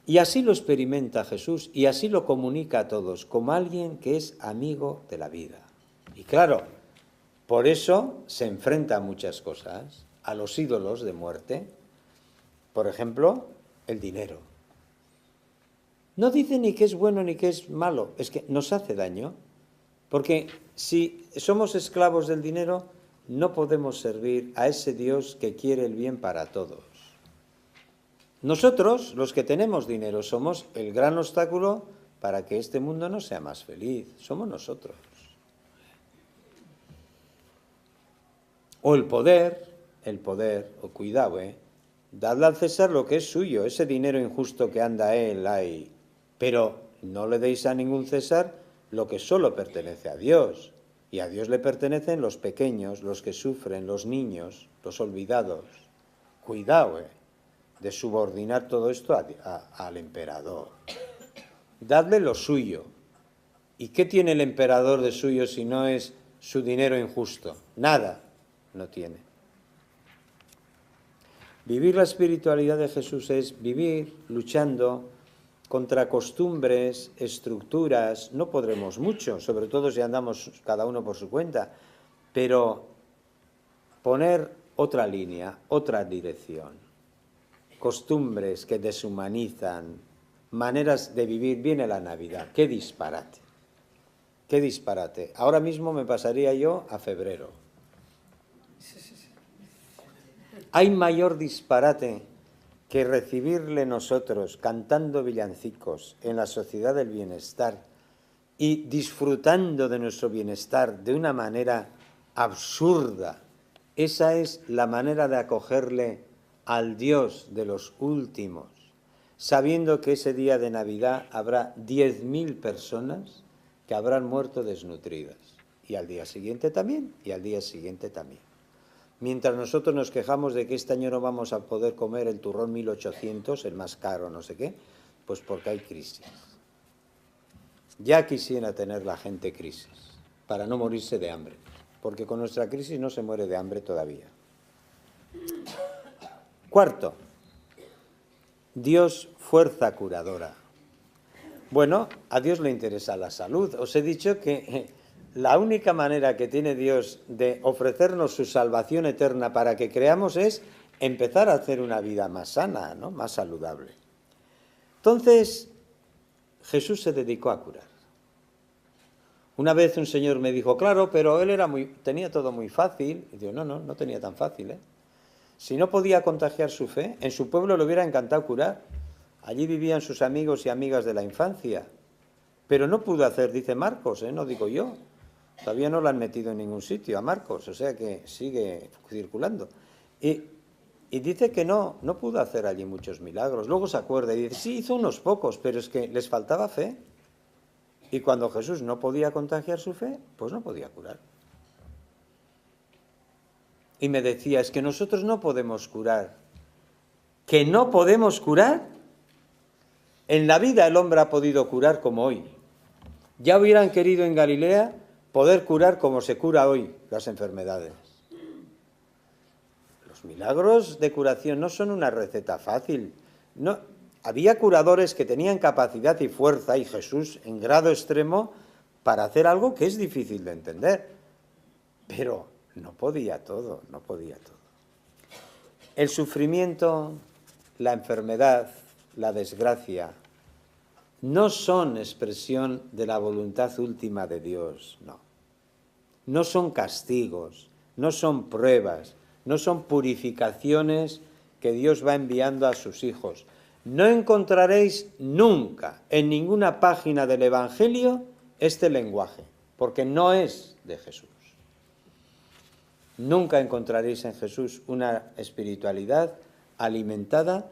Y así lo experimenta Jesús y así lo comunica a todos, como alguien que es amigo de la vida. Y claro, por eso se enfrenta a muchas cosas, a los ídolos de muerte. Por ejemplo, el dinero. No dice ni que es bueno ni que es malo, es que nos hace daño. Porque si somos esclavos del dinero, no podemos servir a ese Dios que quiere el bien para todos. Nosotros, los que tenemos dinero, somos el gran obstáculo para que este mundo no sea más feliz. Somos nosotros. O el poder, cuidado, dadle al César lo que es suyo, ese dinero injusto que anda él ahí. Pero no le deis a ningún César lo que solo pertenece a Dios. Y a Dios le pertenecen los pequeños, los que sufren, los niños, los olvidados. Cuidado, de subordinar todo esto al emperador. Dadle lo suyo. ¿Y qué tiene el emperador de suyo si no es su dinero injusto? Nada no tiene. Vivir la espiritualidad de Jesús es vivir luchando contra costumbres, estructuras. No podremos mucho, sobre todo si andamos cada uno por su cuenta, pero poner otra línea, otra dirección. Costumbres que deshumanizan, maneras de vivir. Viene la Navidad. ¡Qué disparate! ¡Qué disparate! Ahora mismo me pasaría yo a febrero. Hay mayor disparate que recibirle nosotros cantando villancicos en la sociedad del bienestar y disfrutando de nuestro bienestar de una manera absurda. Esa es la manera de acogerle al Dios de los últimos, sabiendo que ese día de Navidad habrá 10.000 personas que habrán muerto desnutridas. Y al día siguiente también, y al día siguiente también. Mientras nosotros nos quejamos de que este año no vamos a poder comer el turrón 1800, el más caro, no sé qué, pues porque hay crisis. Ya quisiera tener la gente crisis, para no morirse de hambre, porque con nuestra crisis no se muere de hambre todavía. Cuarto, Dios fuerza curadora. Bueno, a Dios le interesa la salud. Os he dicho que la única manera que tiene Dios de ofrecernos su salvación eterna para que creamos es empezar a hacer una vida más sana, ¿no? Más saludable. Entonces, Jesús se dedicó a curar. Una vez un señor me dijo, claro, pero él tenía todo muy fácil. Y digo, no tenía tan fácil, ¿eh? Si no podía contagiar su fe, en su pueblo le hubiera encantado curar. Allí vivían sus amigos y amigas de la infancia. Pero no pudo hacer, dice Marcos, no digo yo. Todavía no lo han metido en ningún sitio a Marcos, o sea que sigue circulando. Y dice que no pudo hacer allí muchos milagros. Luego se acuerda y dice, sí, hizo unos pocos, pero es que les faltaba fe. Y cuando Jesús no podía contagiar su fe, pues no podía curar. Y me decía, es que nosotros no podemos curar. ¿Que no podemos curar? En la vida el hombre ha podido curar como hoy. Ya hubieran querido en Galilea poder curar como se cura hoy las enfermedades. Los milagros de curación no son una receta fácil. No, había curadores que tenían capacidad y fuerza, y Jesús en grado extremo, para hacer algo que es difícil de entender. Pero no podía todo. El sufrimiento, la enfermedad, la desgracia, no son expresión de la voluntad última de Dios, no. No son castigos, no son pruebas, no son purificaciones que Dios va enviando a sus hijos. No encontraréis nunca en ninguna página del Evangelio este lenguaje, porque no es de Jesús. Nunca encontraréis en Jesús una espiritualidad alimentada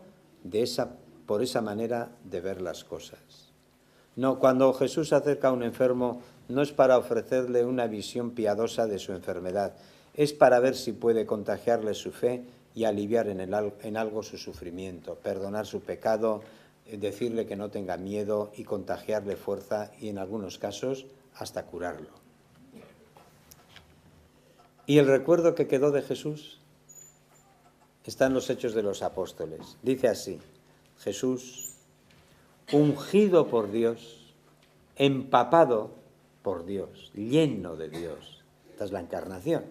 por esa manera de ver las cosas. No, cuando Jesús se acerca a un enfermo, no es para ofrecerle una visión piadosa de su enfermedad, es para ver si puede contagiarle su fe y aliviar en algo su sufrimiento, perdonar su pecado, decirle que no tenga miedo y contagiarle fuerza y en algunos casos hasta curarlo. ¿Y el recuerdo que quedó de Jesús? Está en los Hechos de los Apóstoles. Dice así, Jesús, ungido por Dios, empapado por Dios, lleno de Dios. Esta es la encarnación.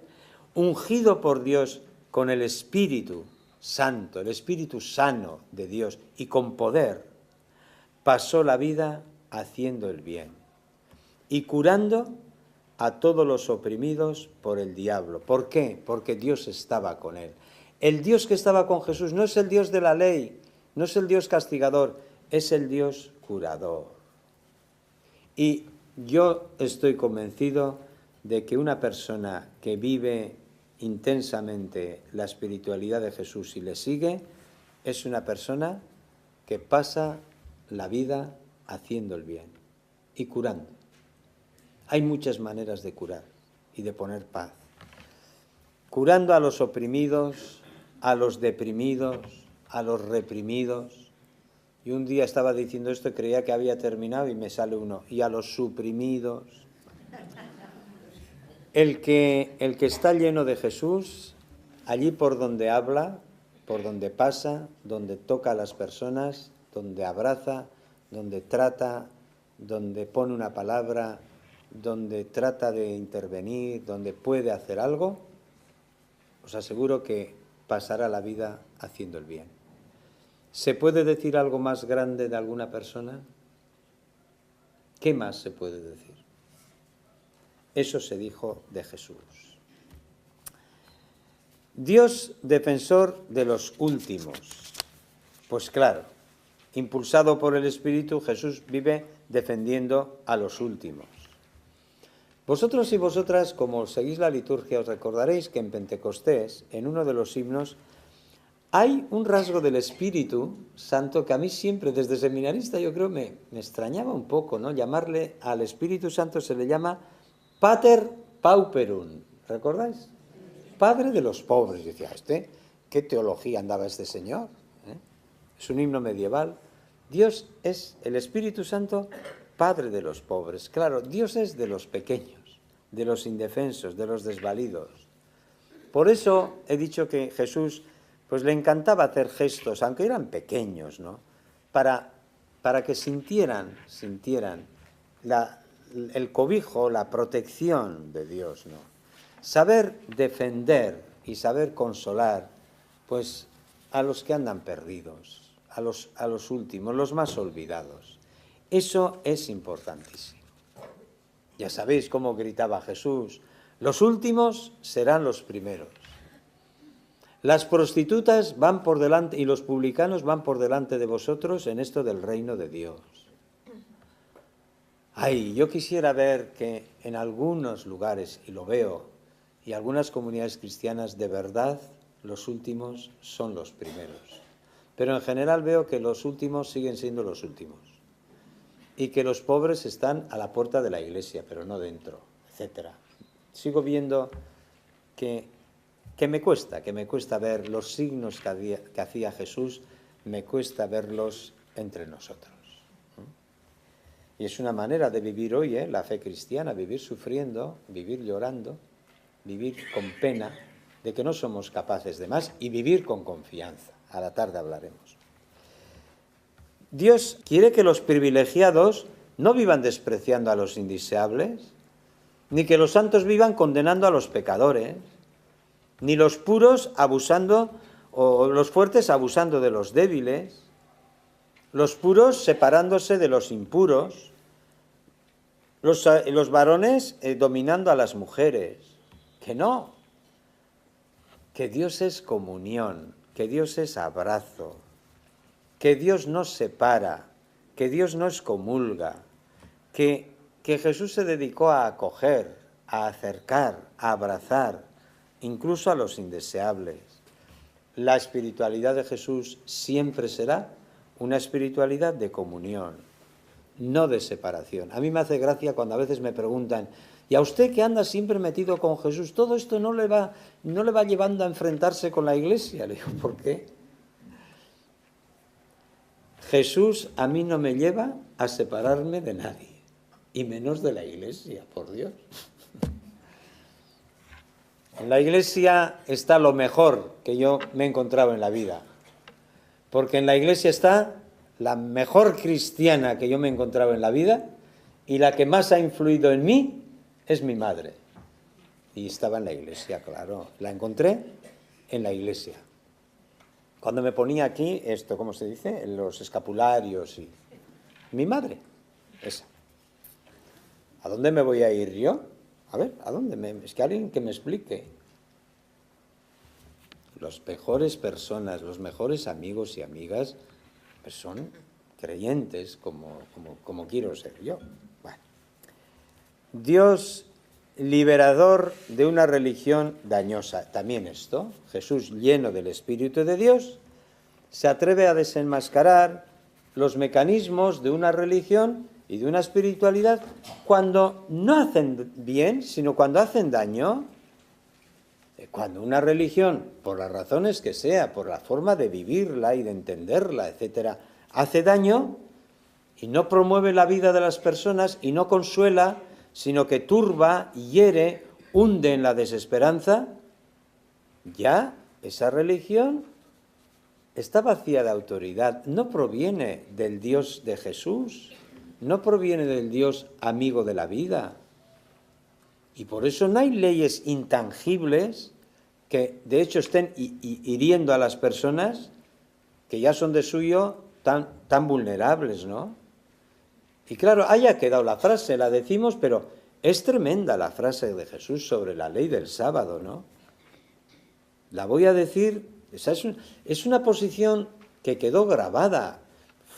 Ungido por Dios con el Espíritu Santo, el Espíritu sano de Dios y con poder, pasó la vida haciendo el bien y curando a todos los oprimidos por el diablo. ¿Por qué? Porque Dios estaba con él. El Dios que estaba con Jesús no es el Dios de la ley, no es el Dios castigador, es el Dios curador. Y yo estoy convencido de que una persona que vive intensamente la espiritualidad de Jesús y le sigue, es una persona que pasa la vida haciendo el bien y curando. Hay muchas maneras de curar y de poner paz. Curando a los oprimidos, a los deprimidos, a los reprimidos. Y un día estaba diciendo esto y creía que había terminado y me sale uno. Y a los suprimidos. El que está lleno de Jesús, allí por donde habla, por donde pasa, donde toca a las personas, donde abraza, donde trata, donde pone una palabra, donde trata de intervenir, donde puede hacer algo, os aseguro que pasará la vida haciendo el bien. ¿Se puede decir algo más grande de alguna persona? ¿Qué más se puede decir? Eso se dijo de Jesús. Dios defensor de los últimos. Pues claro, impulsado por el Espíritu, Jesús vive defendiendo a los últimos. Vosotros y vosotras, como seguís la liturgia, os recordaréis que en Pentecostés, en uno de los himnos, hay un rasgo del Espíritu Santo que a mí siempre, desde seminarista, yo creo me extrañaba un poco, ¿no? Llamarle al Espíritu Santo se le llama Pater Pauperum, ¿recordáis? Padre de los pobres. Decía, ¿qué teología andaba este señor? Es un himno medieval. Dios es el Espíritu Santo, Padre de los pobres. Claro, Dios es de los pequeños, de los indefensos, de los desvalidos. Por eso he dicho que Jesús pues le encantaba hacer gestos, aunque eran pequeños, ¿no? Para que sintieran el cobijo, la protección de Dios, ¿no? Saber defender y saber consolar, pues, a los que andan perdidos, a los últimos, los más olvidados. Eso es importantísimo. Ya sabéis cómo gritaba Jesús: los últimos serán los primeros. Las prostitutas van por delante y los publicanos van por delante de vosotros en esto del reino de Dios. Ay, yo quisiera ver que en algunos lugares, y lo veo, y algunas comunidades cristianas, de verdad, los últimos son los primeros. Pero en general veo que los últimos siguen siendo los últimos. Y que los pobres están a la puerta de la iglesia, pero no dentro, etc. Sigo viendo que me cuesta ver los signos que hacía Jesús, me cuesta verlos entre nosotros. Y es una manera de vivir hoy, la fe cristiana, vivir sufriendo, vivir llorando, vivir con pena de que no somos capaces de más y vivir con confianza. A la tarde hablaremos. Dios quiere que los privilegiados no vivan despreciando a los indeseables, ni que los santos vivan condenando a los pecadores, ni los puros abusando o los fuertes abusando de los débiles, los puros separándose de los impuros, los varones dominando a las mujeres. Que no, que Dios es comunión, que Dios es abrazo, que Dios no separa, que Dios no excomulga, que Jesús se dedicó a acoger, a acercar, a abrazar, incluso a los indeseables. La espiritualidad de Jesús siempre será una espiritualidad de comunión, no de separación. A mí me hace gracia cuando a veces me preguntan: ¿y a usted que anda siempre metido con Jesús, todo esto no le va llevando a enfrentarse con la Iglesia? Le digo: ¿por qué? Jesús a mí no me lleva a separarme de nadie, y menos de la Iglesia, por Dios. En la Iglesia está lo mejor que yo me he encontrado en la vida, porque en la Iglesia está la mejor cristiana que yo me he encontrado en la vida, y la que más ha influido en mí es mi madre. Y estaba en la Iglesia, claro, la encontré en la Iglesia. Cuando me ponía aquí, esto, ¿cómo se dice? En los escapularios y... Mi madre, esa. ¿A dónde me voy a ir yo? A ver, ¿a dónde? Es que alguien que me explique. Las mejores personas, los mejores amigos y amigas, pues son creyentes como quiero ser yo. Bueno. Dios liberador de una religión dañosa. También esto, Jesús, lleno del Espíritu de Dios, se atreve a desenmascarar los mecanismos de una religión y de una espiritualidad cuando no hacen bien, sino cuando hacen daño. Cuando una religión, por las razones que sea, por la forma de vivirla y de entenderla, etcétera, hace daño y no promueve la vida de las personas y no consuela, sino que turba, hiere, hunde en la desesperanza, ya esa religión está vacía de autoridad, no proviene del Dios de Jesús, no proviene del Dios amigo de la vida. Y por eso no hay leyes intangibles que de hecho estén hiriendo a las personas que ya son de suyo tan vulnerables, ¿no? Y claro, haya quedado la frase, la decimos, pero es tremenda la frase de Jesús sobre la ley del sábado, ¿no? La voy a decir, esa es una posición que quedó grabada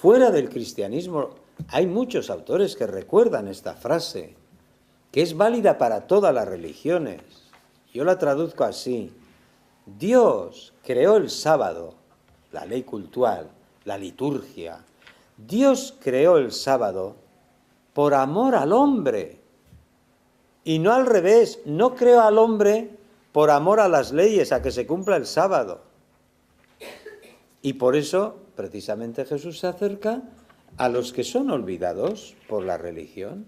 fuera del cristianismo. Hay muchos autores que recuerdan esta frase, que es válida para todas las religiones. Yo la traduzco así: Dios creó el sábado, la ley cultural, la liturgia. Dios creó el sábado por amor al hombre, y no al revés. No creó al hombre por amor a las leyes, a que se cumpla el sábado. Y por eso, precisamente, Jesús se acerca a los que son olvidados por la religión.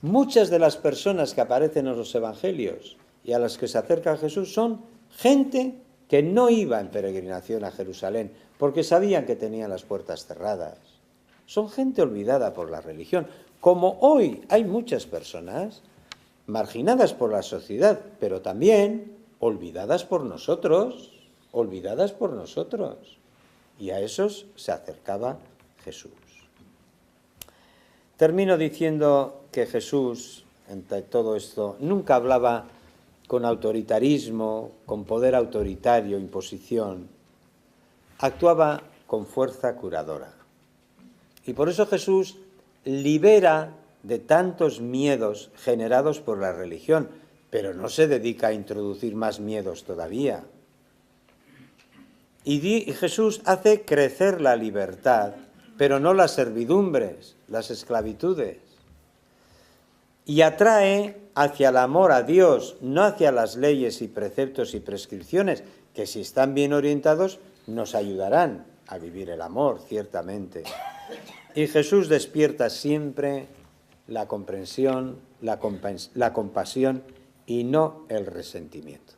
Muchas de las personas que aparecen en los evangelios y a las que se acerca Jesús son gente que no iba en peregrinación a Jerusalén porque sabían que tenían las puertas cerradas. Son gente olvidada por la religión. Como hoy hay muchas personas marginadas por la sociedad, pero también olvidadas por nosotros, Y a esos se acercaba Jesús. Termino diciendo que Jesús entre todo esto. Nunca hablaba con autoritarismo, con poder autoritario, imposición. Actuaba con fuerza curadora. Y por eso Jesús libera de tantos miedos generados por la religión, pero no se dedica a introducir más miedos todavía. Y Jesús hace crecer la libertad, pero no las servidumbres, las esclavitudes. Y atrae hacia el amor a Dios, no hacia las leyes y preceptos y prescripciones, que si están bien orientados nos ayudarán a vivir el amor, ciertamente. Y Jesús despierta siempre la comprensión, la compasión y no el resentimiento.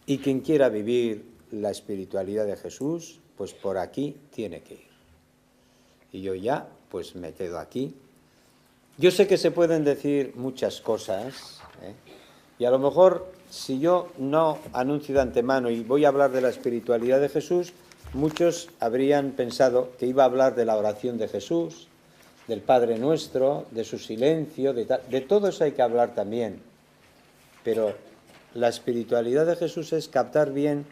Y quien quiera vivir la espiritualidad de Jesús, pues por aquí tiene que ir. Y yo ya, pues me quedo aquí. Yo sé que se pueden decir muchas cosas, y a lo mejor si yo no anuncio de antemano y voy a hablar de la espiritualidad de Jesús, muchos habrían pensado que iba a hablar de la oración de Jesús, del Padre Nuestro, de su silencio, de todo eso hay que hablar también. Pero la espiritualidad de Jesús es captar bien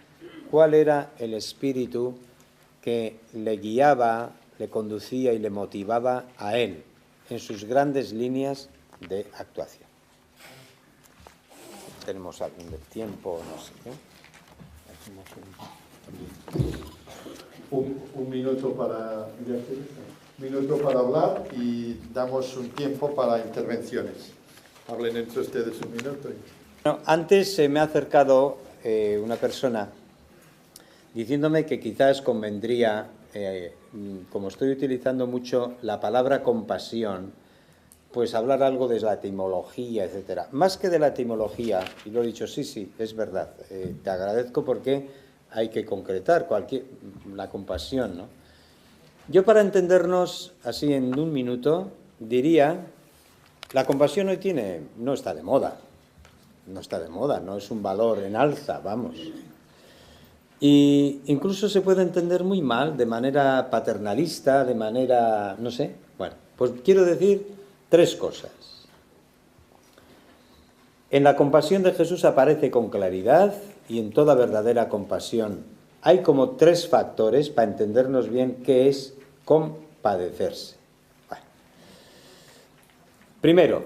cuál era el espíritu que le guiaba, le conducía y le motivaba a él en sus grandes líneas de actuación. Tenemos algún tiempo, no sé qué. Un minuto para hablar y damos un tiempo para intervenciones. Hablen entre ustedes un minuto. Bueno, antes se me ha acercado una persona diciéndome que quizás convendría, como estoy utilizando mucho la palabra compasión, pues hablar algo de la etimología, etcétera. Más que de la etimología, y lo he dicho, sí, es verdad, te agradezco porque hay que concretar la compasión, ¿no? Yo, para entendernos así en un minuto, diría, la compasión hoy no está de moda, no es un valor en alza, vamos. Y incluso se puede entender muy mal, de manera paternalista, de manera, no sé. Bueno, pues quiero decir 3 cosas. En la compasión de Jesús aparece con claridad, y en toda verdadera compasión hay como 3 factores para entendernos bien qué es compadecerse. Bueno. Primero,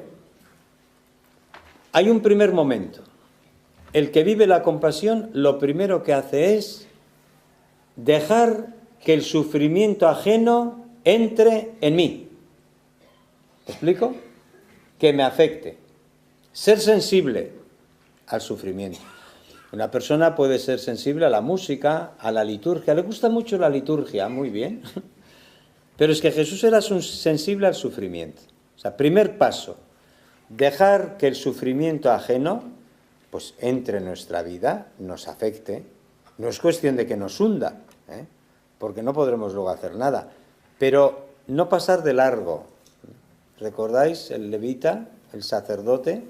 hay un primer momento. El que vive la compasión, lo primero que hace es dejar que el sufrimiento ajeno entre en mí. ¿Me explico? Que me afecte. Ser sensible al sufrimiento. Una persona puede ser sensible a la música, a la liturgia. Le gusta mucho la liturgia, muy bien. Pero es que Jesús era sensible al sufrimiento. O sea, primer paso, dejar que el sufrimiento ajeno pues entre en nuestra vida, nos afecte. No es cuestión de que nos hunda, porque no podremos luego hacer nada. Pero no pasar de largo. ¿Recordáis? El levita, el sacerdote,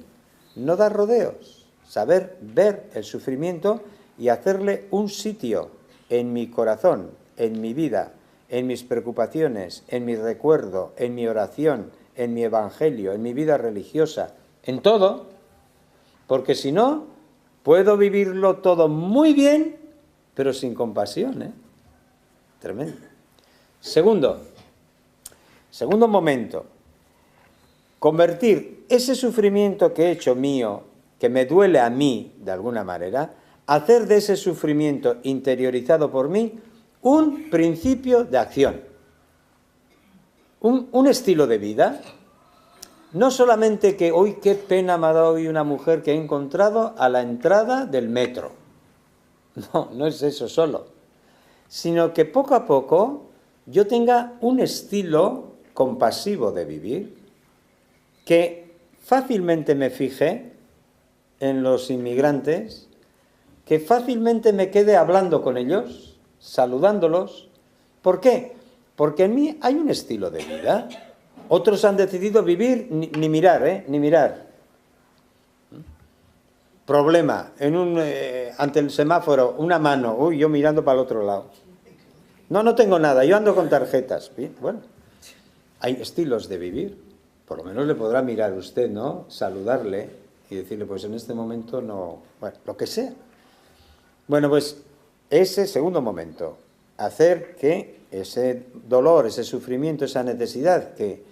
no da rodeos. Saber ver el sufrimiento y hacerle un sitio en mi corazón, en mi vida, en mis preocupaciones, en mi recuerdo, en mi oración, en mi evangelio, en mi vida religiosa, en todo. Porque si no, puedo vivirlo todo muy bien, pero sin compasión, Tremendo. Segundo momento, convertir ese sufrimiento que he hecho mío, que me duele a mí de alguna manera, hacer de ese sufrimiento interiorizado por mí un principio de acción, un estilo de vida. No solamente que hoy qué pena me ha dado hoy una mujer que he encontrado a la entrada del metro. No es eso solo. Sino que poco a poco yo tenga un estilo compasivo de vivir, que fácilmente me fije en los inmigrantes, que fácilmente me quede hablando con ellos, saludándolos. ¿Por qué? Porque en mí hay un estilo de vida. Otros han decidido vivir ni mirar, ni mirar. Problema, ante el semáforo, una mano, yo mirando para el otro lado. No tengo nada, yo ando con tarjetas. Bien, bueno, hay estilos de vivir. por lo menos le podrá mirar usted, ¿no? Saludarle y decirle, pues en este momento no, bueno, lo que sea. Bueno, pues ese segundo momento, hacer que ese dolor, ese sufrimiento, esa necesidad que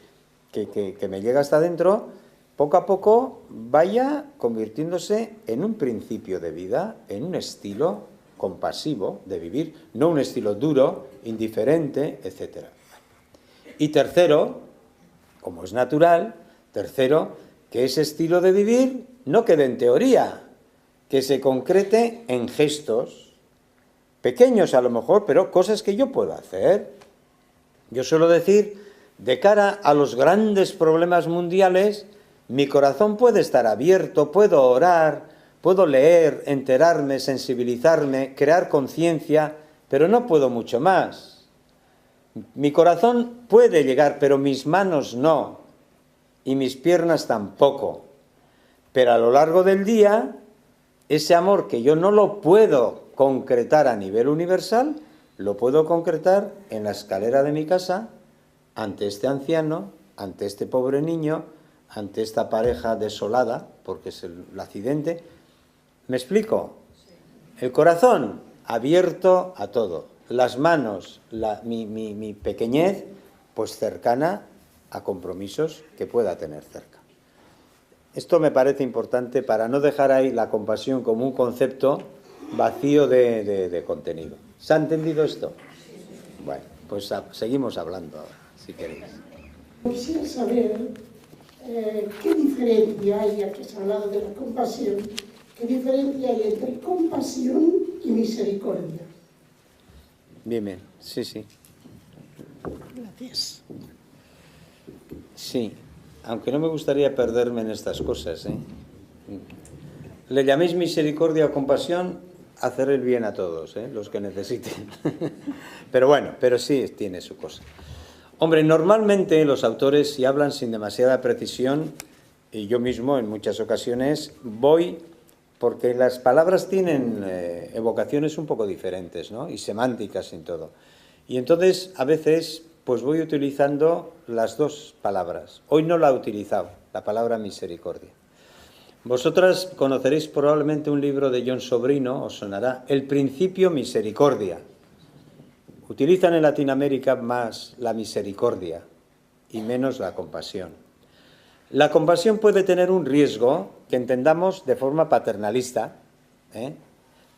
me llega hasta adentro, poco a poco vaya convirtiéndose en un principio de vida, en un estilo compasivo de vivir, no un estilo duro, indiferente, etc. Y tercero, como es natural, tercero, que ese estilo de vivir no quede en teoría, que se concrete en gestos, pequeños a lo mejor, pero cosas que yo puedo hacer. Yo suelo decir, de cara a los grandes problemas mundiales, mi corazón puede estar abierto, puedo orar, puedo leer, enterarme, sensibilizarme, crear conciencia, pero no puedo mucho más. Mi corazón puede llegar, pero mis manos no, y mis piernas tampoco. Pero a lo largo del día, ese amor que yo no lo puedo concretar a nivel universal, lo puedo concretar en la escalera de mi casa, ante este anciano, ante este pobre niño, ante esta pareja desolada, porque es el accidente. ¿Me explico? El corazón abierto a todo, las manos, mi pequeñez, pues cercana a compromisos que pueda tener cerca. Esto me parece importante para no dejar ahí la compasión como un concepto vacío de contenido. ¿Se ha entendido esto? Bueno, pues seguimos hablando ahora, si queréis. Quisiera saber qué diferencia hay, ya que se ha hablado de la compasión, qué diferencia hay entre compasión y misericordia. Bien, sí, sí. Gracias. Sí, aunque no me gustaría perderme en estas cosas, ¿eh? Le llaméis misericordia o compasión, hacer el bien a todos, ¿eh? Los que necesiten. Pero bueno, pero sí tiene su cosa. Hombre, normalmente los autores, si hablan sin demasiada precisión, y yo mismo en muchas ocasiones voy, porque las palabras tienen evocaciones un poco diferentes, ¿no? Y semánticas en todo. Y entonces, a veces, pues voy utilizando las dos palabras. Hoy no la he utilizado, la palabra misericordia. Vosotras conoceréis probablemente un libro de John Sobrino, os sonará, El principio misericordia. Utilizan en Latinoamérica más la misericordia y menos la compasión. La compasión puede tener un riesgo que entendamos de forma paternalista,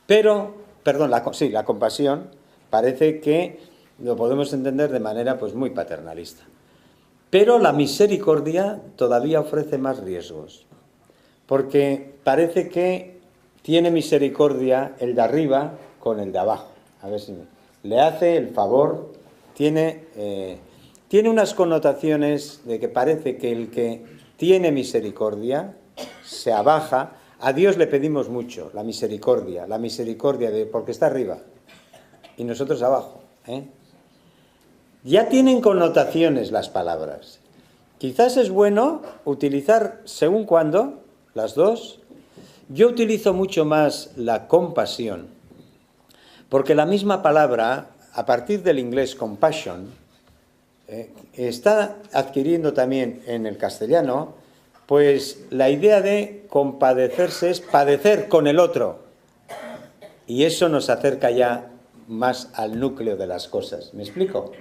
pero, perdón, la compasión parece que lo podemos entender de manera pues muy paternalista. Pero la misericordia todavía ofrece más riesgos, porque parece que tiene misericordia el de arriba con el de abajo. A ver si le hace el favor, tiene unas connotaciones de que parece que el que tiene misericordia se abaja. A Dios le pedimos mucho, la misericordia porque está arriba y nosotros abajo. Ya tienen connotaciones las palabras. Quizás es bueno utilizar según cuándo las dos. Yo utilizo mucho más la compasión, porque la misma palabra, a partir del inglés compassion, está adquiriendo también en el castellano, pues la idea de compadecerse es padecer con el otro. Y eso nos acerca ya más al núcleo de las cosas. ¿Me explico?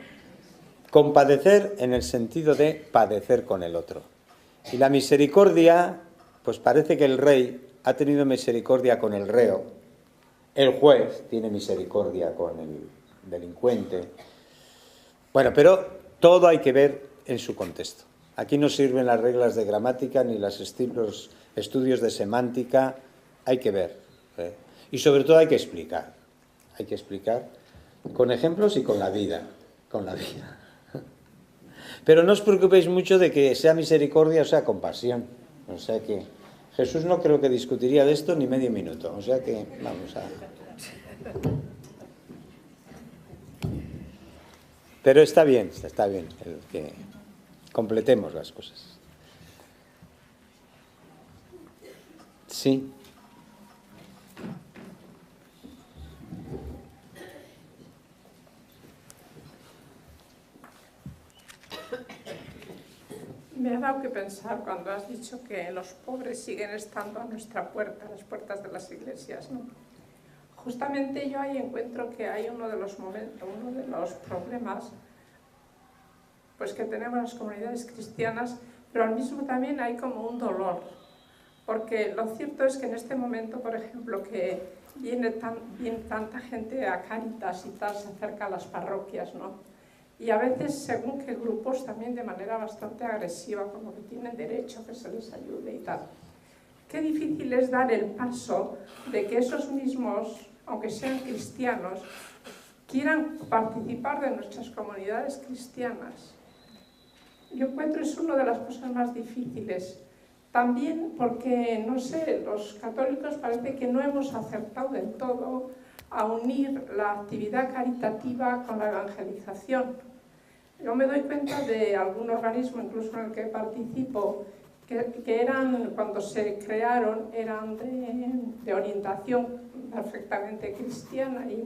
Compadecer en el sentido de padecer con el otro. Y la misericordia, pues parece que el rey ha tenido misericordia con el reo, el juez tiene misericordia con el delincuente. Bueno, pero todo hay que ver en su contexto. Aquí no sirven las reglas de gramática ni los estudios de semántica, hay que ver. Y sobre todo hay que explicar. Hay que explicar con ejemplos y con la vida. Pero no os preocupéis mucho de que sea misericordia o sea compasión. O sea que Jesús no creo que discutiría de esto ni medio minuto. O sea que vamos a... Pero está bien el que completemos las cosas. Sí. Me ha dado que pensar cuando has dicho que los pobres siguen estando a nuestra puerta, a las puertas de las iglesias, ¿no? Justamente yo ahí encuentro que hay uno de los problemas pues que tenemos las comunidades cristianas, pero al mismo también hay como un dolor, porque lo cierto es que en este momento, por ejemplo, que viene tanta gente a Cáritas y tal, se acerca a las parroquias, ¿no? Y a veces, según qué grupos, también de manera bastante agresiva, como que tienen derecho a que se les ayude y tal. Qué difícil es dar el paso de que esos mismos, aunque sean cristianos, quieran participar de nuestras comunidades cristianas. Yo encuentro es una de las cosas más difíciles. También porque, no sé, los católicos parece que no hemos acertado del todo a unir la actividad caritativa con la evangelización. Yo me doy cuenta de algún organismo, incluso en el que participo, que eran, cuando se crearon, eran de orientación perfectamente cristiana y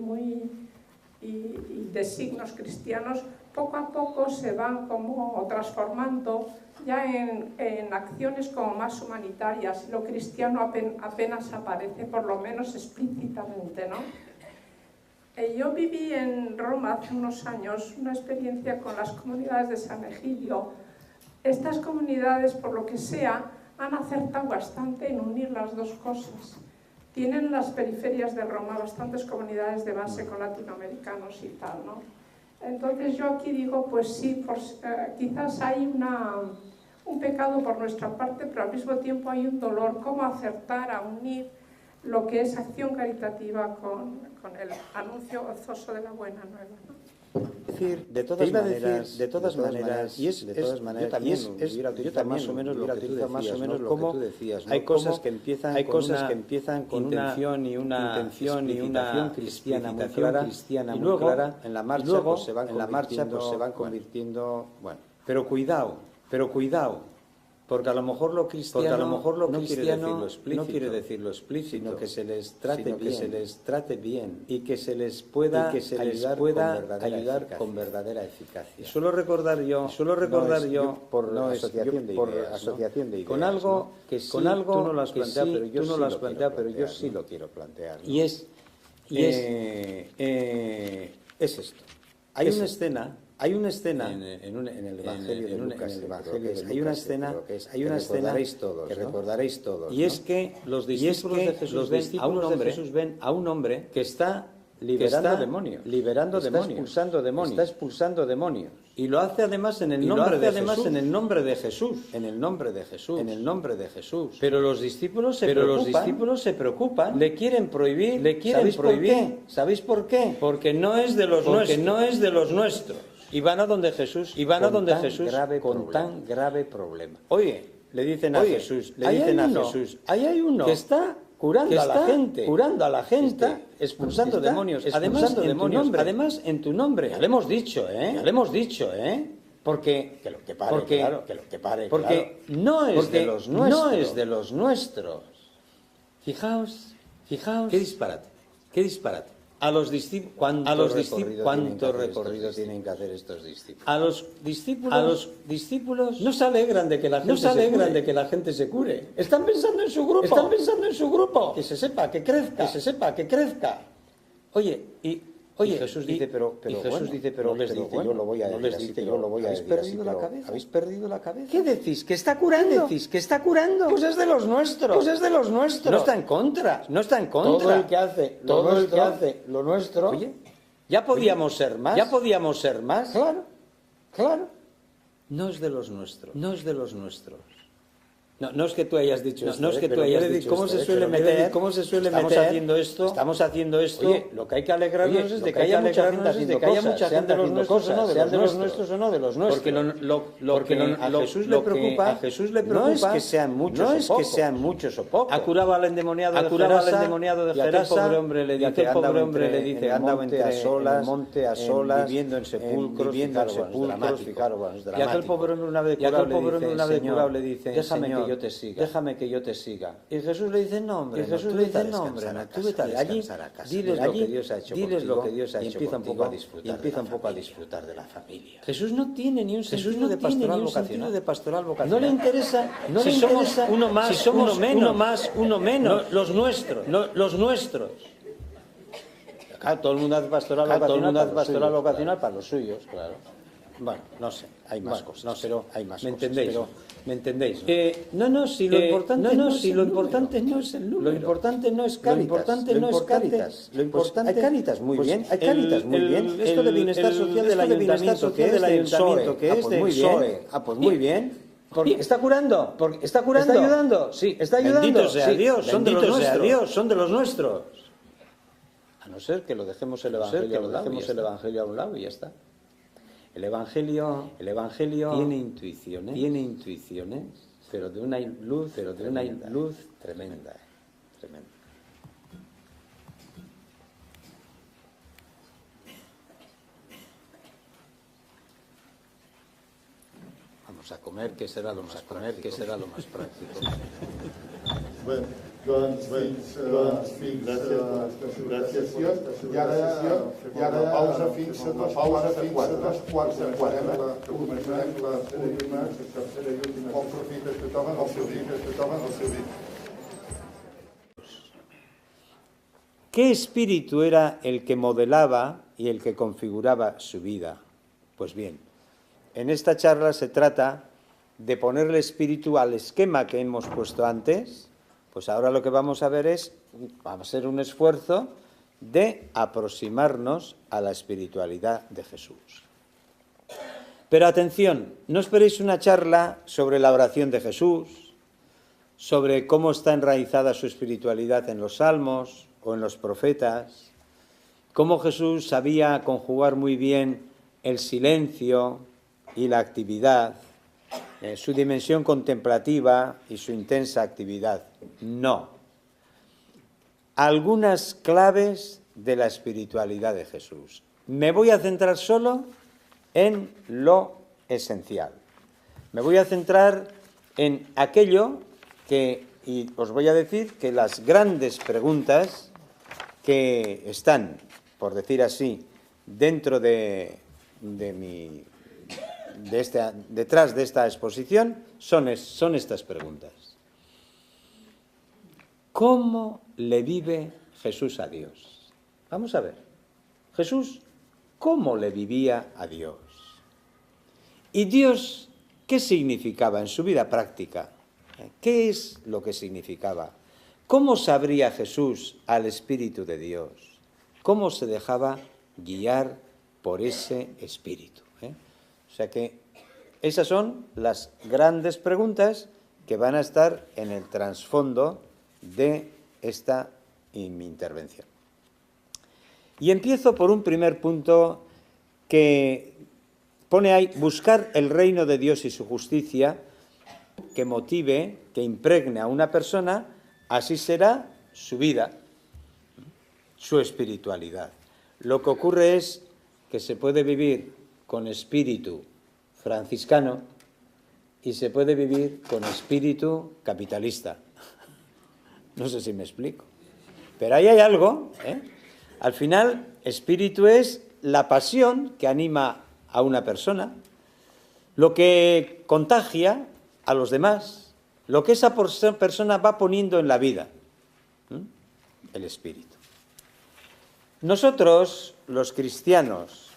de signos cristianos. Poco a poco se van como transformando ya en acciones como más humanitarias. Lo cristiano apenas aparece, por lo menos explícitamente, ¿no? Yo viví en Roma hace unos años una experiencia con las comunidades de San Egidio. Estas comunidades, por lo que sea, han acertado bastante en unir las dos cosas. Tienen en las periferias de Roma bastantes comunidades de base con latinoamericanos y tal, ¿no? Entonces yo aquí digo, pues sí, quizás hay un pecado por nuestra parte, pero al mismo tiempo hay un dolor. ¿Cómo acertar a unir lo que es acción caritativa con el anuncio gozoso de la buena nueva, ¿no? Es decir, de todas maneras, y yo también más o menos lo que tú decías, ¿no? Hay cosas que empiezan con una intención y una cristiana muy clara, y luego en la marcha pues se van convirtiendo, bueno, pero cuidado, porque a lo mejor lo cristiano no quiere decirlo explícito, sino que se les trate bien y que se les pueda ayudar con verdadera eficacia. Y suelo recordar yo por asociación de ideas, con algo que sí, tú no lo has planteado, pero yo sí lo quiero plantear, ¿no? Y es esto. Hay una escena en el Evangelio de Lucas, hay una escena que recordaréis todos, y es que los discípulos de Jesús ven a un hombre que está liberando demonios, está expulsando demonios, y lo hace además en el nombre de Jesús. Pero los discípulos se preocupan, le quieren prohibir. ¿Sabéis por qué? Porque no es de los nuestros. Y van a donde Jesús con tan grave problema. Oye, le dicen a Jesús, ahí hay uno que está curando a la gente, expulsando demonios, además en tu nombre. Ya le hemos dicho, porque porque no es de los nuestros. Fijaos, qué disparate. A los discípulos, ¿cuánto recorrido tienen que hacer estos discípulos? A los discípulos no se alegran de que la gente se cure. Están pensando en su grupo. Que se sepa, que crezca. Oye, Jesús dice, pero yo lo voy a decir. ¿Habéis perdido la cabeza? ¿Qué decís? ¿Que está curando? Pues es de los nuestros. No está en contra. Todo el que hace lo nuestro. Oye, ya podíamos ser más. Claro. No es de los nuestros. No es que tú hayas dicho esto, ¿cómo se suele meter? Estamos haciendo esto. Oye, lo que hay que alegrarnos es de que haya mucha gente haciendo cosas, sean de los nuestros o no de los nuestros. Porque a Jesús le preocupa no es que sean muchos o pocos. Ha curado al endemoniado de Gerasa, y aquel pobre hombre le dice, anda en el monte a solas, viviendo en sepulcros, y aquel pobre hombre una vez curado le dice, Señor, yo te siga, déjame que yo te siga. Y Jesús le dice, no, hombre, tú vete allí, diles lo que Dios ha hecho contigo, y empieza un poco a disfrutar de la familia. Jesús no tiene ni un sentido de pastoral vocacional. No le interesa, si somos uno más, si somos uno menos, los nuestros. Claro, todo el mundo hace pastoral vocacional para los suyos, claro. Bueno, no sé, hay más cosas, pero hay más cosas. ¿Me entendéis? No, si lo importante no es el número. Lo importante no es Cáritas. Lo importante hay Cáritas, muy bien. Hay Cáritas, muy bien. Esto de bienestar social del ayuntamiento, que es del PSOE. Pues muy bien. Porque está curando. ¿Está ayudando? Sí. ¿Está ayudando? Bendito sea Dios, son de los nuestros. A no ser que lo dejemos el Evangelio a un lado y ya está. El Evangelio tiene intuiciones, pero de una luz tremenda. Vamos a comer, que será lo más práctico. Bueno, Joan speaks gràcies. I ara pausa fins a dos quarts de quatre. Començarem la última, tercera i última. On profites que tomen el seu dit. ¿Qué espíritu era el que modelaba y el que configuraba su vida? Pues bien, en esta charla se trata de ponerle espíritu al esquema que hemos puesto antes. Pues ahora lo que vamos a ver va a ser un esfuerzo de aproximarnos a la espiritualidad de Jesús. Pero atención, no esperéis una charla sobre la oración de Jesús, sobre cómo está enraizada su espiritualidad en los salmos o en los profetas, cómo Jesús sabía conjugar muy bien el silencio y la actividad, su dimensión contemplativa y su intensa actividad. No. Algunas claves de la espiritualidad de Jesús. Me voy a centrar solo en lo esencial. Me voy a centrar en aquello y os voy a decir que las grandes preguntas que están, por decir así, dentro detrás de esta exposición son estas preguntas. ¿Cómo le vive Jesús a Dios? Vamos a ver. Jesús, ¿cómo le vivía a Dios? ¿Y Dios qué significaba en su vida práctica? ¿Qué es lo que significaba? ¿Cómo sabría Jesús al Espíritu de Dios? ¿Cómo se dejaba guiar por ese Espíritu? O sea que esas son las grandes preguntas que van a estar en el trasfondo de esta mi intervención. Y empiezo por un primer punto que pone ahí: buscar el reino de Dios y su justicia, que motive, que impregne a una persona, así será su vida, su espiritualidad. Lo que ocurre es que se puede vivir con espíritu franciscano y se puede vivir con espíritu capitalista. No sé si me explico. Pero ahí hay algo, Al final, espíritu es la pasión que anima a una persona, lo que contagia a los demás, lo que esa persona va poniendo en la vida, el espíritu. Nosotros, los cristianos,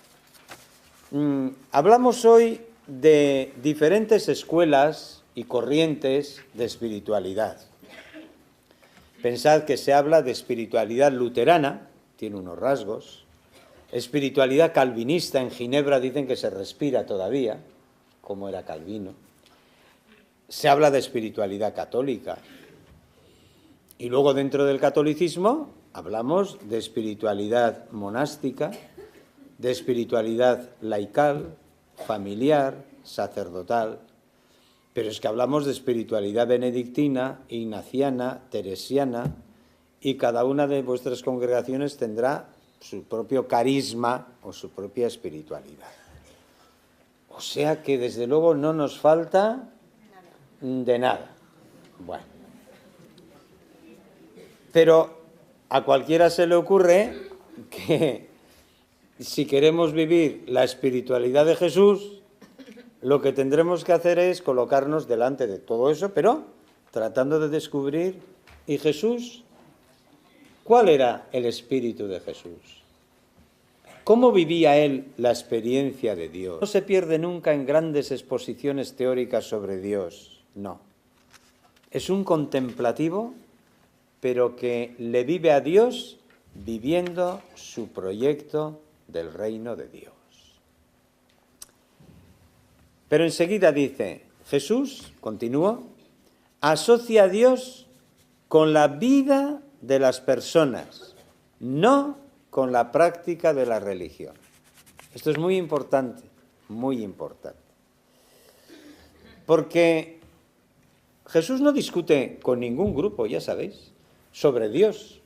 hablamos hoy de diferentes escuelas y corrientes de espiritualidad. Pensad que se habla de espiritualidad luterana, tiene unos rasgos, espiritualidad calvinista, en Ginebra dicen que se respira todavía, como era Calvino. Se habla de espiritualidad católica. Y luego dentro del catolicismo hablamos de espiritualidad monástica, de espiritualidad laical, familiar, sacerdotal. Pero es que hablamos de espiritualidad benedictina, ignaciana, teresiana, y cada una de vuestras congregaciones tendrá su propio carisma o su propia espiritualidad. O sea que desde luego no nos falta de nada. Bueno. Pero a cualquiera se le ocurre que si queremos vivir la espiritualidad de Jesús, lo que tendremos que hacer es colocarnos delante de todo eso, pero tratando de descubrir, ¿y Jesús? ¿Cuál era el espíritu de Jesús? ¿Cómo vivía él la experiencia de Dios? No se pierde nunca en grandes exposiciones teóricas sobre Dios, no. Es un contemplativo, pero que le vive a Dios viviendo su proyecto del reino de Dios. Pero enseguida dice, Jesús, continúo, asocia a Dios con la vida de las personas, no con la práctica de la religión. Esto es muy importante, muy importante. Porque Jesús no discute con ningún grupo, ya sabéis, sobre Dios.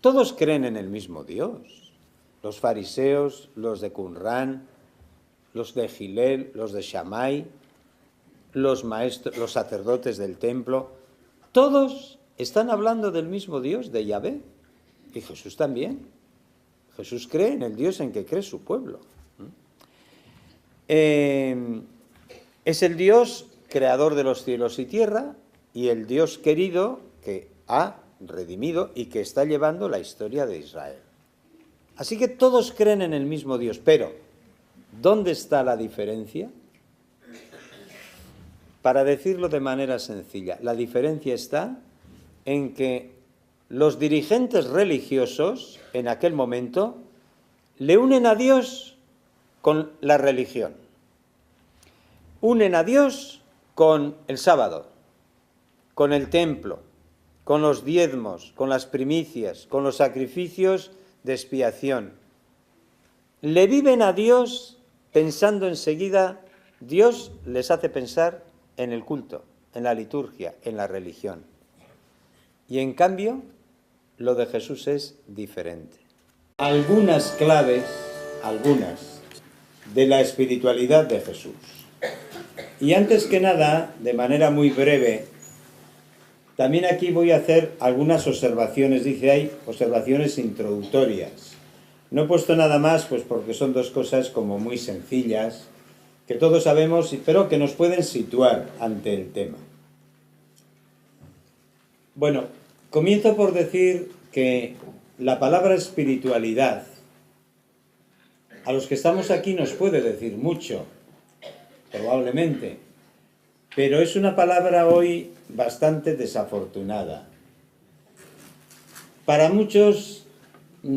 Todos creen en el mismo Dios. Los fariseos, los de Qumran, los de Gilel, los de Shammai, los maestros, los sacerdotes del templo, todos están hablando del mismo Dios, de Yahvé, y Jesús también. Jesús cree en el Dios en que cree su pueblo. Es el Dios creador de los cielos y tierra y el Dios querido que ha redimido y que está llevando la historia de Israel. Así que todos creen en el mismo Dios, pero ¿dónde está la diferencia? Para decirlo de manera sencilla, la diferencia está en que los dirigentes religiosos en aquel momento le unen a Dios con la religión, unen a Dios con el sábado, con el templo, con los diezmos, con las primicias, con los sacrificios de expiación. Le viven a Dios pensando enseguida, Dios les hace pensar en el culto, en la liturgia, en la religión. Y en cambio, lo de Jesús es diferente. Algunas claves, de la espiritualidad de Jesús. Y antes que nada, de manera muy breve, también aquí voy a hacer algunas observaciones, dice ahí, observaciones introductorias. No he puesto nada más, pues porque son dos cosas como muy sencillas, que todos sabemos, pero que nos pueden situar ante el tema. Bueno, comienzo por decir que la palabra espiritualidad, a los que estamos aquí nos puede decir mucho, probablemente, pero es una palabra hoy bastante desafortunada. Para muchos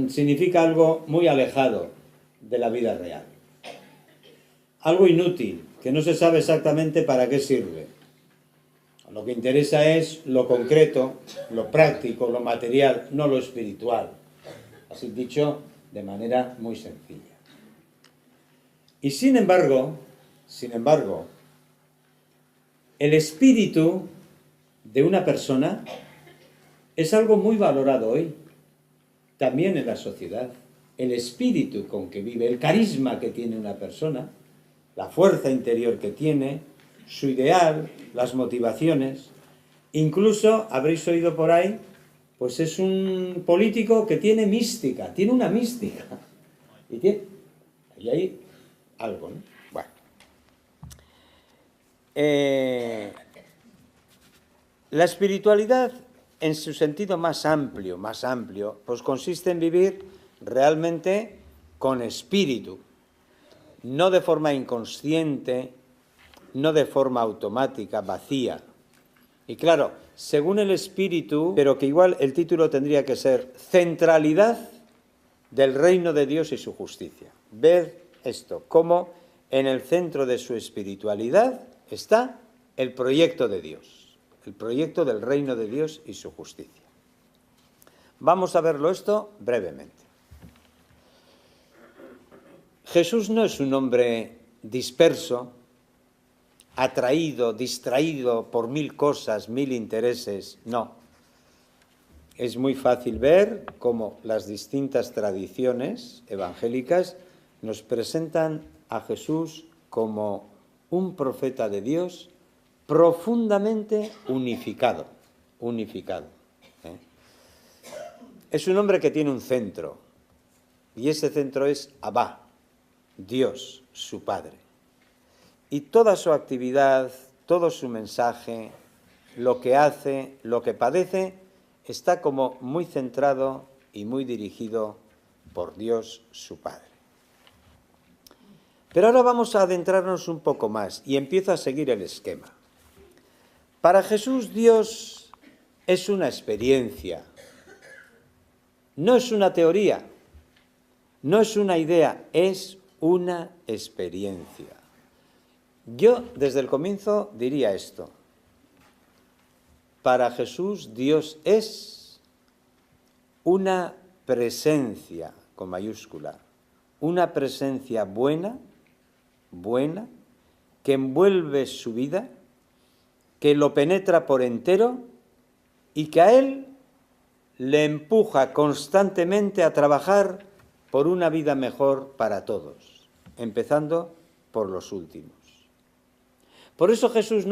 significa algo muy alejado de la vida real. Algo inútil, que no se sabe exactamente para qué sirve. Lo que interesa es lo concreto, lo práctico, lo material, no lo espiritual. Así dicho de manera muy sencilla. Y sin embargo, el espíritu de una persona es algo muy valorado hoy, también en la sociedad. El espíritu con que vive, el carisma que tiene una persona, la fuerza interior que tiene, su ideal, las motivaciones. Incluso, habréis oído por ahí, pues es un político que tiene mística, tiene una mística. Y hay algo, ¿no? Bueno. La espiritualidad, en su sentido más amplio, pues consiste en vivir realmente con espíritu, no de forma inconsciente, no de forma automática, vacía. Y claro, según el espíritu, pero que igual el título tendría que ser centralidad del reino de Dios y su justicia. Ved esto, cómo en el centro de su espiritualidad está el proyecto de Dios, el proyecto del reino de Dios y su justicia. Vamos a verlo esto brevemente. Jesús no es un hombre disperso, atraído, distraído por mil cosas, mil intereses, no. Es muy fácil ver cómo las distintas tradiciones evangélicas nos presentan a Jesús como un profeta de Dios profundamente unificado, unificado. Es un hombre que tiene un centro, y ese centro es Abba, Dios, su Padre. Y toda su actividad, todo su mensaje, lo que hace, lo que padece, está como muy centrado y muy dirigido por Dios, su Padre. Pero ahora vamos a adentrarnos un poco más y empiezo a seguir el esquema. Para Jesús, Dios es una experiencia, no es una teoría, no es una idea, es una experiencia. Yo desde el comienzo diría esto. Para Jesús, Dios es una presencia, con mayúscula, una presencia buena, que envuelve su vida, que lo penetra por entero y que a él le empuja constantemente a trabajar por una vida mejor para todos, empezando por los últimos. Por eso Jesús no